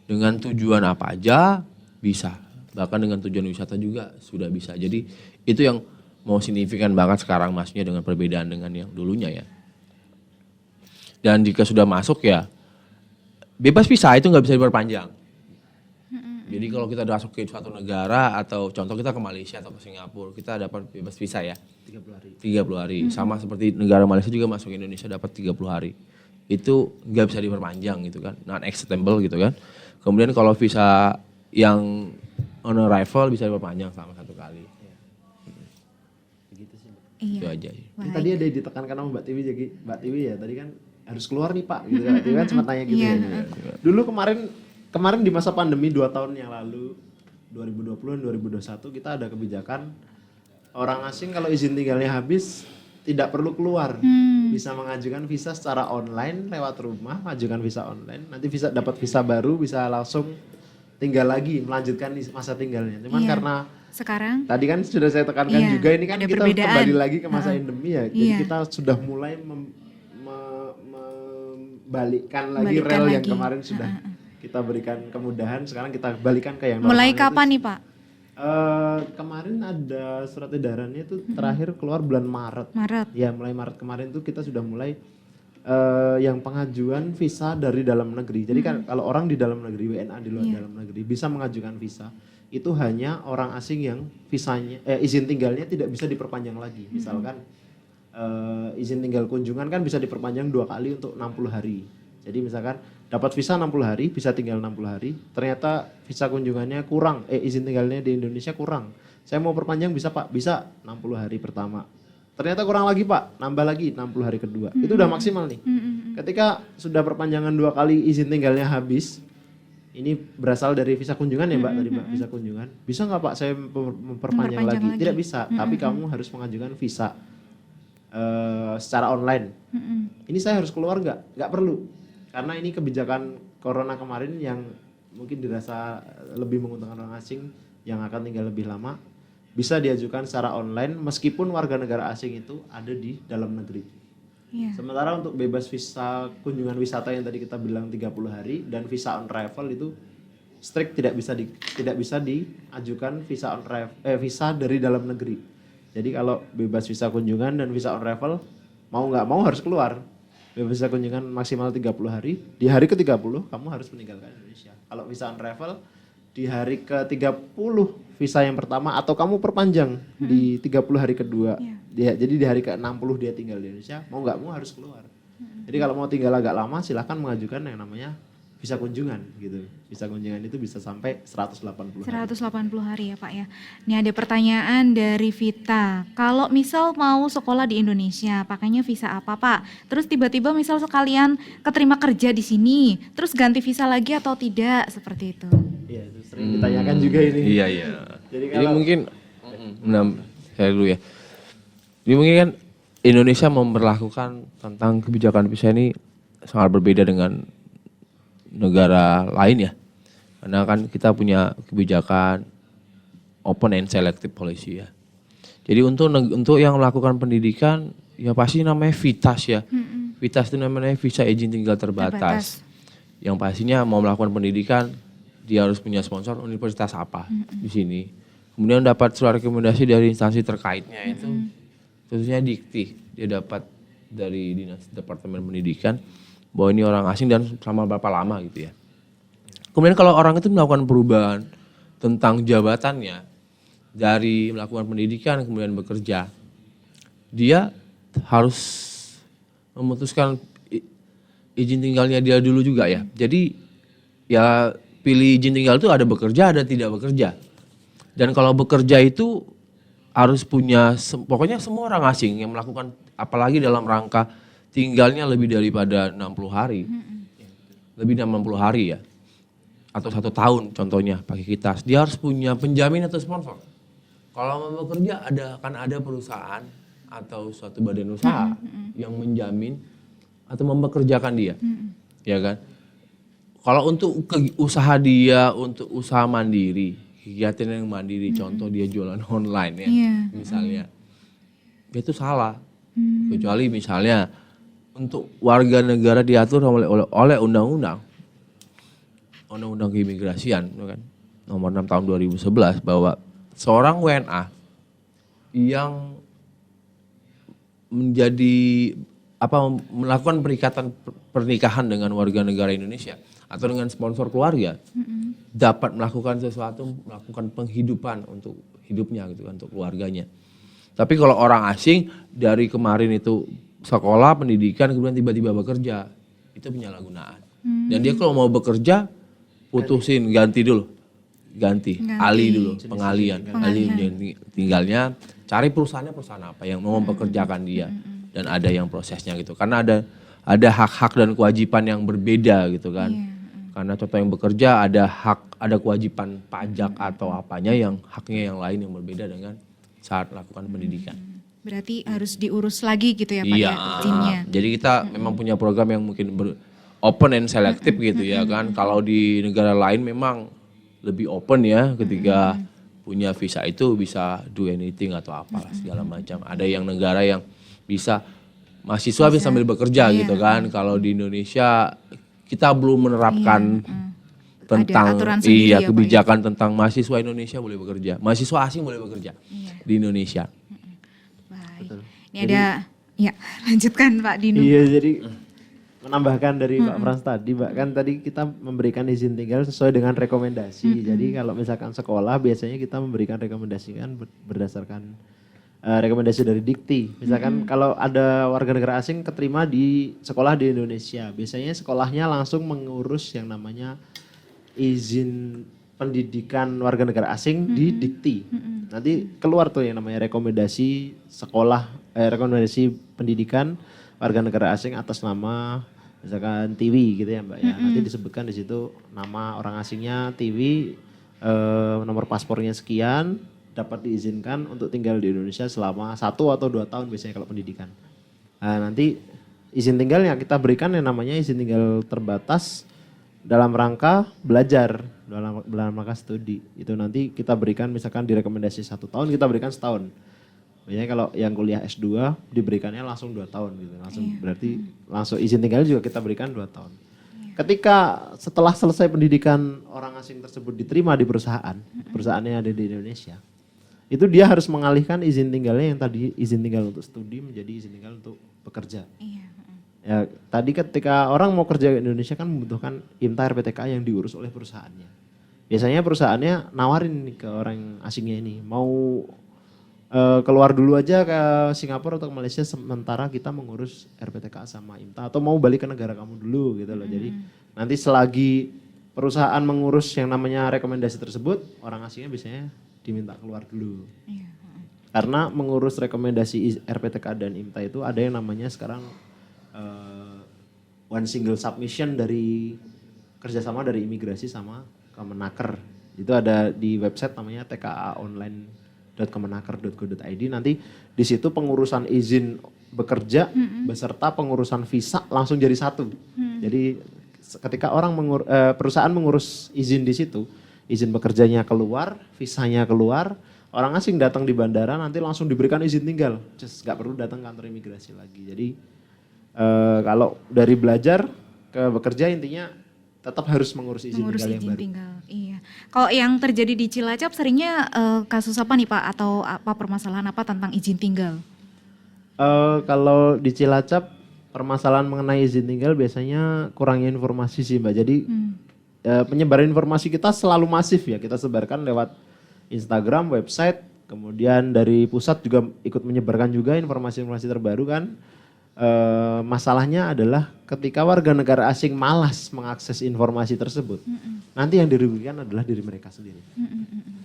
dengan tujuan apa aja bisa, bahkan dengan tujuan wisata juga sudah bisa. Jadi itu yang mau signifikan banget sekarang maksudnya dengan perbedaan dengan yang dulunya ya. Dan jika sudah masuk ya bebas visa itu nggak bisa diperpanjang. Jadi kalau kita udah masuk ke suatu negara atau contoh kita ke Malaysia atau ke Singapura, kita dapat bebas visa ya. 30 hari. 30 hari. Sama seperti negara Malaysia juga masuk ke Indonesia dapat 30 hari. Itu nggak bisa diperpanjang gitu kan. Non extendable gitu kan. Kemudian kalau visa yang on arrival bisa diperpanjang selama 1 kali. Begitu sih. Iya. Itu aja sih. Tadi ada ditekankan sama Mbak Tiwi, jadi Mbak Tiwi ya tadi kan harus keluar nih Pak gitu kan. Mbak Tiwi kan sempat tanya gitu ya. Dulu kemarin di masa pandemi 2 tahun yang lalu 2020 dan 2021 kita ada kebijakan orang asing kalau izin tinggalnya habis tidak perlu keluar, bisa mengajukan visa secara online lewat rumah, mengajukan visa online, nanti bisa dapat visa baru, bisa langsung tinggal lagi melanjutkan masa tinggalnya. Cuman karena sekarang tadi kan sudah saya tekankan juga ini kan kita perbedaan. kembali lagi ke masa endemi ya, jadi kita sudah mulai membalikkan lagi rel yang kemarin sudah kita berikan kemudahan, sekarang kita balikan ke yang normal. Mulai kapan nih Pak? Kemarin ada surat edarannya itu terakhir keluar bulan Maret. Ya mulai Maret kemarin tuh kita sudah mulai yang pengajuan visa dari dalam negeri. Jadi kan kalau orang di dalam negeri, WNA di luar dalam negeri bisa mengajukan visa. Itu hanya orang asing yang visanya izin tinggalnya tidak bisa diperpanjang lagi. Misalkan izin tinggal kunjungan kan bisa diperpanjang 2 kali untuk 60 hari. Jadi misalkan dapat visa 60 hari, bisa tinggal 60 hari, ternyata visa kunjungannya kurang, izin tinggalnya di Indonesia kurang. Saya mau perpanjang bisa Pak, bisa 60 hari pertama. Ternyata kurang lagi Pak, nambah lagi 60 hari kedua. Itu udah maksimal nih. Ketika sudah perpanjangan 2 kali izin tinggalnya habis, ini berasal dari visa kunjungan ya Mbak tadi Mbak, visa kunjungan. Bisa nggak Pak saya memperpanjang lagi? Tidak bisa, tapi kamu harus mengajukan visa secara online. Ini saya harus keluar nggak? Nggak perlu. Karena ini kebijakan corona kemarin yang mungkin dirasa lebih menguntungkan orang asing yang akan tinggal lebih lama. bisa diajukan secara online meskipun warga negara asing itu ada di dalam negeri. Iya. Sementara untuk bebas visa kunjungan wisata yang tadi kita bilang 30 hari dan visa on arrival itu strict tidak bisa diajukan visa dari dalam negeri. Jadi kalau bebas visa kunjungan dan visa on arrival mau nggak mau harus keluar. Bebas visa kunjungan maksimal 30 hari, di hari ke-30 kamu harus meninggalkan Indonesia. Kalau visa on arrival di hari ke-30 visa yang pertama atau kamu perpanjang di 30 hari kedua. Jadi di hari ke-60 dia tinggal di Indonesia, mau nggak mau harus keluar. Jadi kalau mau tinggal agak lama silahkan mengajukan yang namanya visa kunjungan gitu. Visa kunjungan itu bisa sampai 180 hari. 180 hari ya Pak ya. Ini ada pertanyaan dari Vita. Kalau misal mau sekolah di Indonesia, pakainya visa apa Pak? Terus tiba-tiba misal sekalian keterima kerja di sini, terus ganti visa lagi atau tidak? Seperti itu. Iya, itu sering ditanyakan juga ini. Iya. Jadi Jadi mungkin, saya dulu ya. Jadi mungkin kan Indonesia memperlakukan tentang kebijakan visa ini sangat berbeda dengan negara lain ya. Karena kan kita punya kebijakan open and selective policy ya. Jadi untuk yang melakukan pendidikan ya pasti namanya VITAS ya. VITAS itu namanya visa izin tinggal terbatas. Yang pastinya mau melakukan pendidikan dia harus punya sponsor universitas apa di sini. Kemudian dapat surat rekomendasi dari instansi terkaitnya itu khususnya Dikti. Dia dapat dari Dinas Departemen Pendidikan bahwa ini orang asing dan selama berapa lama gitu ya. Kemudian kalau orang itu melakukan perubahan tentang jabatannya dari melakukan pendidikan kemudian bekerja, dia harus memutuskan izin tinggalnya dia dulu juga ya. Jadi ya pilih izin tinggal itu ada bekerja ada tidak bekerja. Dan kalau bekerja itu harus punya, pokoknya semua orang asing yang melakukan apalagi dalam rangka tinggalnya lebih daripada 60 hari. Lebih dari 60 hari ya. Atau 1 tahun contohnya pakai kitas. Dia harus punya penjamin atau sponsor. Kalau mau bekerja akan ada perusahaan atau suatu badan usaha yang menjamin atau mempekerjakan dia. Ya kan? Kalau untuk usaha dia untuk usaha mandiri, kegiatan yang mandiri, contoh dia jualan online ya, misalnya, itu salah. Kecuali misalnya untuk warga negara diatur oleh undang-undang keimigrasian, kan, nomor 6 tahun 2011 bahwa seorang WNA yang melakukan pernikahan dengan warga negara Indonesia atau dengan sponsor keluarga dapat melakukan penghidupan untuk hidupnya gitu kan, untuk keluarganya. Tapi kalau orang asing dari kemarin itu sekolah pendidikan kemudian tiba-tiba bekerja, itu penyalahgunaan. Dan dia kalau mau bekerja putusin ganti alih dulu, pengalian. Tinggalnya cari perusahaan apa yang mau mempekerjakan dia dan ada yang prosesnya gitu. Karena ada hak-hak dan kewajiban yang berbeda gitu kan. Karena contoh yang bekerja ada kewajiban pajak atau apanya yang haknya yang lain yang berbeda dengan saat melakukan pendidikan. Berarti harus diurus lagi gitu ya Pak iya, ya izinnya. Jadi kita memang punya program yang mungkin open and selective gitu ya kan. Kalau di negara lain memang lebih open ya ketika punya visa itu bisa do anything atau apalah segala macam. Ada yang negara yang bisa mahasiswa bisa sambil bekerja gitu kan. Kalau di Indonesia kita belum menerapkan tentang kebijakan tentang mahasiswa Indonesia boleh bekerja, mahasiswa asing boleh bekerja di Indonesia. Baik. Ini ada, ya lanjutkan Pak Dino. Iya, jadi menambahkan dari Pak Frans tadi, Mbak, kan tadi kita memberikan izin tinggal sesuai dengan rekomendasi. Jadi kalau misalkan sekolah biasanya kita memberikan rekomendasi kan berdasarkan rekomendasi dari Dikti. Misalkan kalau ada warga negara asing keterima di sekolah di Indonesia, biasanya sekolahnya langsung mengurus yang namanya izin pendidikan warga negara asing di Dikti. Nanti keluar tuh yang namanya rekomendasi sekolah, rekomendasi pendidikan warga negara asing atas nama misalkan TV gitu ya Mbak ya. Nanti disebutkan di situ nama orang asingnya TV, nomor paspornya sekian, dapat diizinkan untuk tinggal di Indonesia selama 1 atau 2 tahun biasanya kalau pendidikan. Nah, nanti izin tinggalnya kita berikan yang namanya izin tinggal terbatas dalam rangka belajar, dalam rangka studi. Itu nanti kita berikan misalkan direkomendasi 1 tahun, kita berikan setahun. Biasanya kalau yang kuliah S2 diberikannya langsung 2 tahun gitu. Berarti langsung izin tinggal juga kita berikan 2 tahun. Ketika setelah selesai pendidikan orang asing tersebut diterima di perusahaannya ada di Indonesia, itu dia harus mengalihkan izin tinggalnya yang tadi izin tinggal untuk studi menjadi izin tinggal untuk bekerja. Ya, tadi ketika orang mau kerja di Indonesia kan membutuhkan IMTA RPTK yang diurus oleh perusahaannya. Biasanya perusahaannya nawarin nih ke orang asingnya ini, mau keluar dulu aja ke Singapura atau ke Malaysia sementara kita mengurus RPTK sama IMTA, atau mau balik ke negara kamu dulu gitu loh. Jadi nanti selagi perusahaan mengurus yang namanya rekomendasi tersebut, orang asingnya biasanya diminta keluar dulu. Karena mengurus rekomendasi RPTK dan IMTA itu ada yang namanya sekarang one single submission dari kerjasama dari imigrasi sama Kemenaker. Itu ada di website namanya tkaonline.kemenaker.go.id. Nanti di situ pengurusan izin bekerja beserta pengurusan visa langsung jadi satu. Jadi ketika perusahaan mengurus izin di situ, izin bekerjanya keluar, visanya keluar, orang asing datang di bandara nanti langsung diberikan izin tinggal. Just gak perlu datang kantor imigrasi lagi. Jadi kalau dari belajar ke bekerja intinya tetap harus mengurus izin tinggal yang baru. Iya. Kalau yang terjadi di Cilacap seringnya kasus apa nih Pak, atau apa permasalahan apa tentang izin tinggal? Kalau di Cilacap permasalahan mengenai izin tinggal biasanya kurangnya informasi sih Mbak. Jadi penyebaran informasi kita selalu masif ya, kita sebarkan lewat Instagram, website, kemudian dari pusat juga ikut menyebarkan juga informasi-informasi terbaru kan. Masalahnya adalah ketika warga negara asing malas mengakses informasi tersebut, nanti yang dirugikan adalah diri mereka sendiri.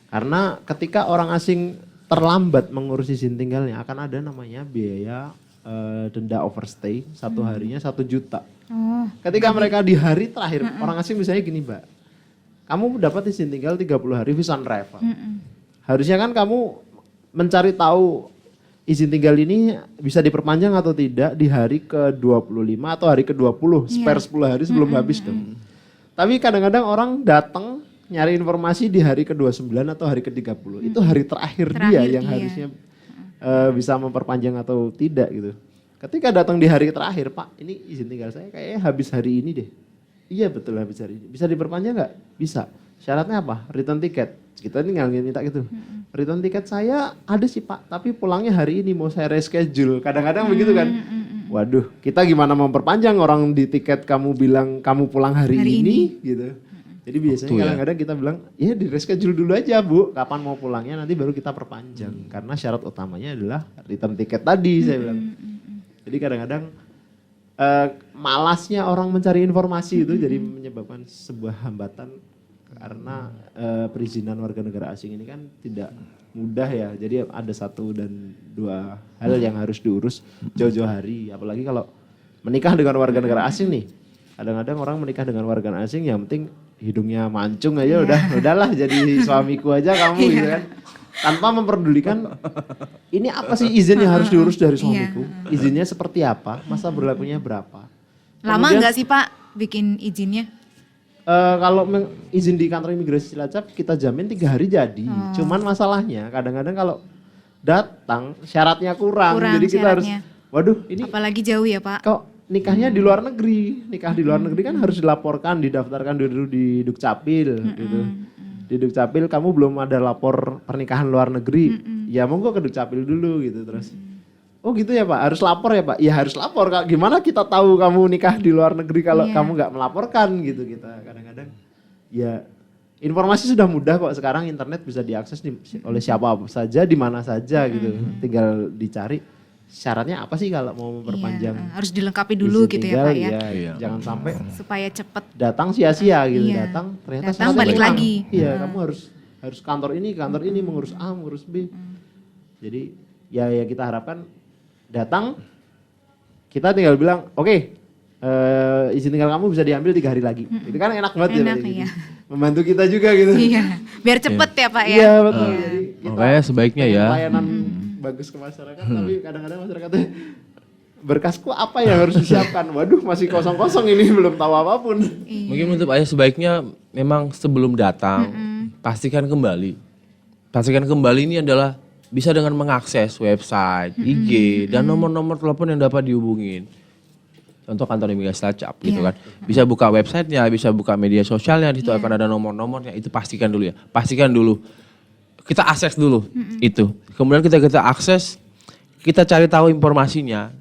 Karena ketika orang asing terlambat mengurus izin tinggalnya akan ada namanya biaya denda overstay, 1 harinya 1 juta. Ketika mereka di hari terakhir, orang asing misalnya gini Mbak, kamu dapat izin tinggal 30 hari visa on arrival. Harusnya kan kamu mencari tahu izin tinggal ini bisa diperpanjang atau tidak di hari ke-25 atau hari ke-20, spare 10 hari sebelum habis dong. Tapi kadang-kadang orang datang nyari informasi di hari ke-29 atau hari ke-30. Itu hari terakhir dia yang harusnya bisa memperpanjang atau tidak gitu. Ketika datang di hari terakhir, Pak ini izin tinggal saya kayaknya habis hari ini deh. Iya betul habis hari ini. Bisa diperpanjang nggak? Bisa. Syaratnya apa? Return ticket. Kita tinggal minta gitu. Return tiket saya ada sih Pak, tapi pulangnya hari ini mau saya reschedule. Kadang-kadang begitu kan. Waduh, kita gimana mau memperpanjang orang di tiket kamu bilang kamu pulang hari ini gitu. Jadi biasanya kadang-kadang kita bilang, ya di reschedule dulu aja Bu, kapan mau pulangnya nanti baru kita perpanjang. Karena syarat utamanya adalah return tiket tadi saya bilang. Jadi kadang-kadang malasnya orang mencari informasi itu jadi menyebabkan sebuah hambatan. Karena perizinan warga negara asing ini kan tidak mudah ya. Jadi ada 1 dan 2 hal yang harus diurus jauh-jauh hari. Apalagi kalau menikah dengan warga negara asing nih. Kadang-kadang orang menikah dengan warga asing yang penting hidungnya mancung aja udahlah jadi suamiku aja kamu gitu kan. Tanpa memperdulikan ini apa sih izin yang harus diurus dari suamiku. Izinnya seperti apa, masa berlakunya berapa. Lama nggak sih Pak bikin izinnya? Kalau izin di kantor imigrasi Cilacap kita jamin 3 hari jadi. Cuman masalahnya kadang-kadang kalau datang syaratnya kurang jadi kita harus, waduh ini apalagi jauh ya Pak. Kok nikahnya di luar negeri, nikah di luar negeri kan harus dilaporkan, didaftarkan dulu di Dukcapil gitu. Di Dukcapil kamu belum ada lapor pernikahan luar negeri, ya monggo ke Dukcapil dulu gitu terus. Oh gitu ya Pak, harus lapor ya Pak? Ya harus lapor Kak, gimana kita tahu kamu nikah di luar negeri kalau kamu nggak melaporkan gitu kita. Kadang-kadang ya informasi sudah mudah kok sekarang, internet bisa diakses oleh siapa saja, di mana saja gitu. Tinggal dicari syaratnya apa sih kalau mau memperpanjang. Harus dilengkapi dulu gitu ya Pak ya. Jangan sampai supaya cepat datang sia-sia gitu, datang ternyata datang balik lagi. Iya, kamu harus kantor ini mengurus A, mengurus B. Jadi ya kita harapkan datang, kita tinggal bilang, oke, izin tinggal kamu bisa diambil 3 hari lagi. Itu kan enak banget ya. Gitu. Membantu kita juga gitu. Iya, biar cepet ya Pak ya. Iya betul. Jadi makanya sebaiknya ya. Pelayanan bagus ke masyarakat, tapi kadang-kadang masyarakatnya berkasku apa yang harus disiapkan? Waduh, masih kosong-kosong ini, belum tahu apapun. Mungkin untuk ayah sebaiknya memang sebelum datang pastikan kembali. Pastikan kembali ini adalah bisa dengan mengakses website, IG, dan nomor-nomor telepon yang dapat dihubungin. Contoh kantor imigrasi Cilacap gitu kan. Bisa buka websitenya, bisa buka media sosialnya, di situ akan ada nomor-nomornya. Itu pastikan dulu ya. Pastikan dulu. Kita akses dulu itu. Kemudian kita akses, kita cari tahu informasinya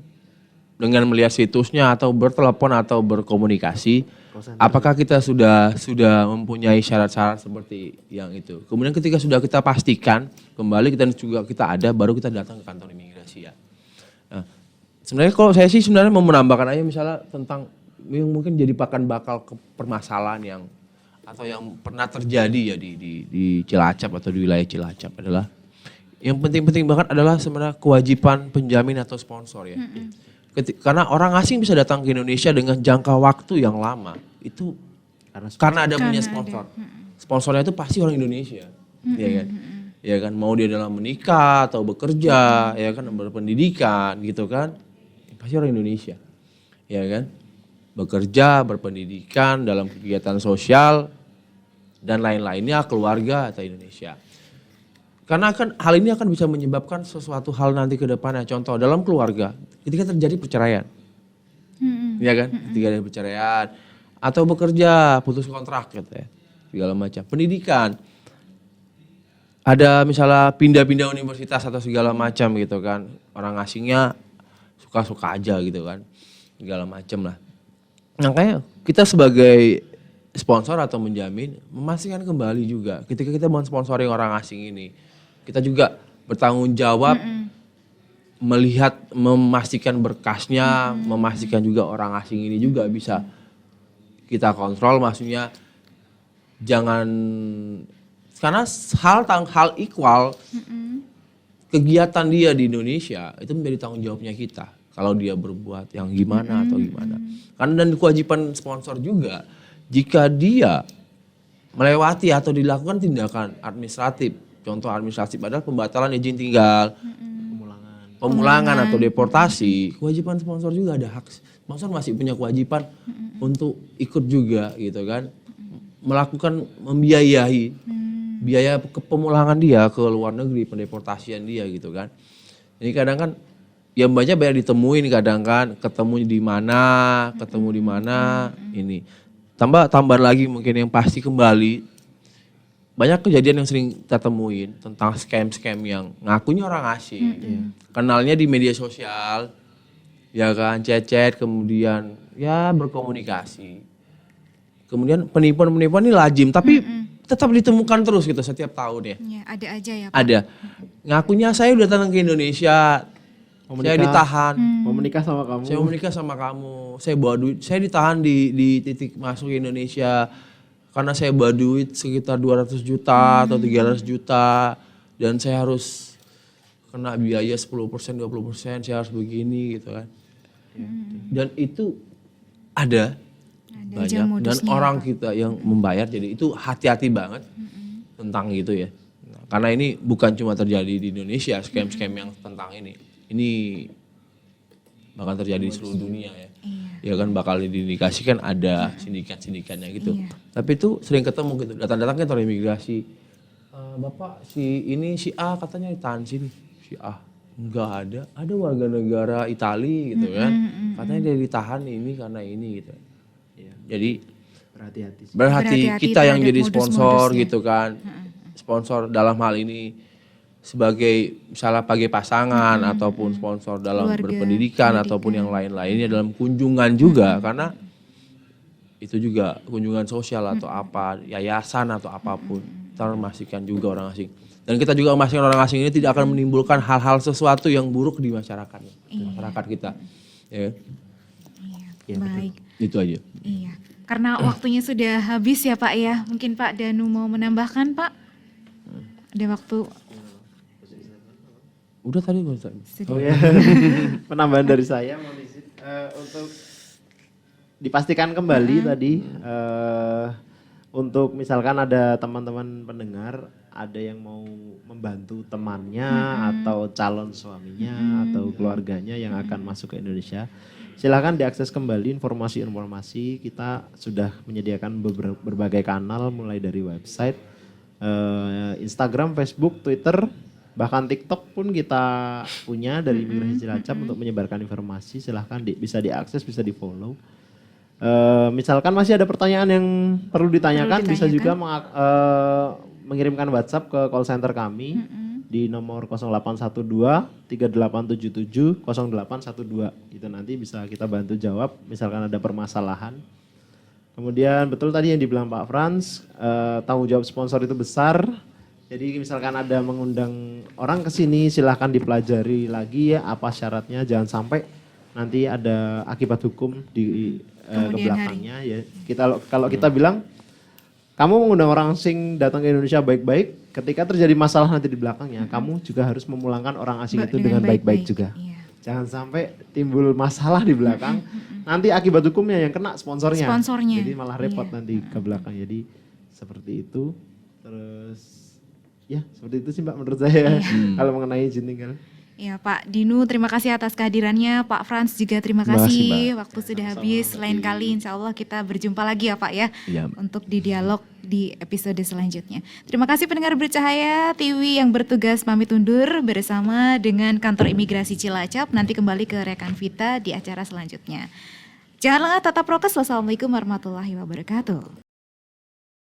dengan melihat situsnya atau bertelepon atau berkomunikasi. Apakah kita sudah mempunyai syarat-syarat seperti yang itu. Kemudian ketika sudah kita pastikan kembali kita ada, baru kita datang ke kantor imigrasi ya. Nah, sebenarnya kalau saya sih sebenarnya mau menambahkan aja misalnya tentang yang mungkin jadi bakal permasalahan yang atau yang pernah terjadi ya di Cilacap atau di wilayah Cilacap adalah yang penting-penting banget adalah sebenarnya kewajiban penjamin atau sponsor ya. Karena orang asing bisa datang ke Indonesia dengan jangka waktu yang lama itu karena ada punya sponsor. Sponsornya itu pasti orang Indonesia, ya kan? Ya kan, mau dia dalam menikah atau bekerja, ya kan, berpendidikan gitu kan, pasti orang Indonesia, ya kan? Bekerja, berpendidikan, dalam kegiatan sosial dan lain-lainnya, keluarga atau Indonesia. Karena hal ini akan bisa menyebabkan sesuatu hal nanti ke depannya. Contoh dalam keluarga, ketika terjadi perceraian, ya kan, ketika ada perceraian atau bekerja putus kontrak gitu ya, segala macam. Pendidikan, ada misalnya pindah-pindah universitas atau segala macam gitu kan, orang asingnya suka-suka aja gitu kan, segala macam lah. Makanya kita sebagai sponsor atau menjamin memastikan kembali juga ketika kita mensponsoring orang asing ini. Kita juga bertanggung jawab melihat, memastikan berkasnya, memastikan juga orang asing ini juga bisa kita kontrol. Maksudnya jangan, karena hal equal, kegiatan dia di Indonesia itu menjadi tanggung jawabnya kita. Kalau dia berbuat yang gimana atau gimana. Karena dan kewajiban sponsor juga, jika dia melewati atau dilakukan tindakan administratif, contoh administratif adalah pembatalan izin tinggal, pemulangan atau deportasi, kewajiban sponsor juga ada hak. Sponsor masih punya kewajiban untuk ikut juga gitu kan, melakukan membiayai biaya pemulangan dia ke luar negeri, pendeportasian dia gitu kan. Ini kadang kan yang banyak ditemuin kadang kan, ketemu di mana ini. Tambah lagi mungkin yang pasti kembali, banyak kejadian yang sering kita temuin tentang scam-scam yang ngakunya orang asing. Kenalnya di media sosial, ya kan, chat-chat, kemudian ya berkomunikasi. Kemudian penipuan-penipuan ini lazim, tapi tetap ditemukan terus gitu setiap tahun ya. Ya, ada aja ya Pak. Ada. Ngakunya saya udah datang ke Indonesia, saya ditahan. Mau menikah sama kamu. Saya mau menikah sama kamu, saya bawa duit, saya ditahan di titik masuk ke Indonesia karena saya bawa duit sekitar 200 juta atau 300 juta dan saya harus kena biaya 10%, 20%, saya harus begini gitu kan. Dan itu ada banyak dan orang kita yang membayar, jadi itu hati-hati banget tentang gitu ya. Nah, karena ini bukan cuma terjadi di Indonesia, scam-scam yang tentang ini bakal terjadi di seluruh dunia ya. Ya kan bakal diindikasikan ada sindikat-sindikatnya gitu. Tapi itu sering ketemu gitu, datang-datang ke kantor imigrasi. Bapak si A katanya ditahan sini. Si A enggak ada warga negara Italia gitu kan. Katanya dia ditahan ini karena ini gitu. Ya, jadi berhati-hati kita yang jadi sponsor gitu kan. Sponsor dalam hal ini sebagai misalnya bagi pasangan ataupun sponsor dalam berpendidikan ataupun yang lain-lainnya dalam kunjungan juga, karena itu juga kunjungan sosial atau apa, yayasan atau apapun, kita memastikan juga orang asing. Dan kita juga memastikan orang asing ini tidak akan menimbulkan hal-hal sesuatu yang buruk di masyarakat kita. Ya. Baik. Itu aja. Iya. Karena waktunya sudah habis ya Pak ya. Mungkin Pak Danu mau menambahkan Pak? Ada waktu. Udah tadi Oh ya. Penambahan dari saya mohon izin untuk dipastikan kembali tadi untuk misalkan ada teman-teman pendengar, ada yang mau membantu temannya atau calon suaminya atau keluarganya yang akan masuk ke Indonesia, silakan diakses kembali informasi-informasi. Kita sudah menyediakan berbagai kanal mulai dari website, Instagram, Facebook, Twitter, bahkan TikTok pun kita punya dari Imigrasi Cilacap untuk menyebarkan informasi. Silahkan bisa diakses, bisa di follow. Misalkan masih ada pertanyaan yang perlu ditanyakan, bisa juga mengirimkan WhatsApp ke call center kami di nomor 0812 3877 0812. Itu nanti bisa kita bantu jawab misalkan ada permasalahan. Kemudian betul tadi yang dibilang Pak Frans, tanggung jawab sponsor itu besar. Jadi misalkan ada mengundang orang ke sini, silahkan dipelajari lagi ya apa syaratnya, jangan sampai nanti ada akibat hukum di ke belakangnya ya. Kalau kita bilang kamu mengundang orang asing datang ke Indonesia baik-baik, ketika terjadi masalah nanti di belakangnya, kamu juga harus memulangkan orang asing itu dengan baik-baik juga. Iya. Jangan sampai timbul masalah di belakang, nanti akibat hukumnya yang kena sponsornya. Jadi malah repot nanti ke belakang. Jadi seperti itu. Terus ya seperti itu sih Mbak menurut saya kalau mengenai izin tinggal. Ya Pak Dinu, terima kasih atas kehadirannya. Pak Frans juga terima kasih. Waktu sudah habis. Lain kali insya Allah kita berjumpa lagi ya Pak ya. Untuk di dialog di episode selanjutnya. Terima kasih pendengar Bercahaya. Tiwi yang bertugas pamit undur bersama dengan Kantor Imigrasi Cilacap. Nanti kembali ke rekan Vita di acara selanjutnya. Jangan lengah, tetap prokes. Wassalamualaikum warahmatullahi wabarakatuh.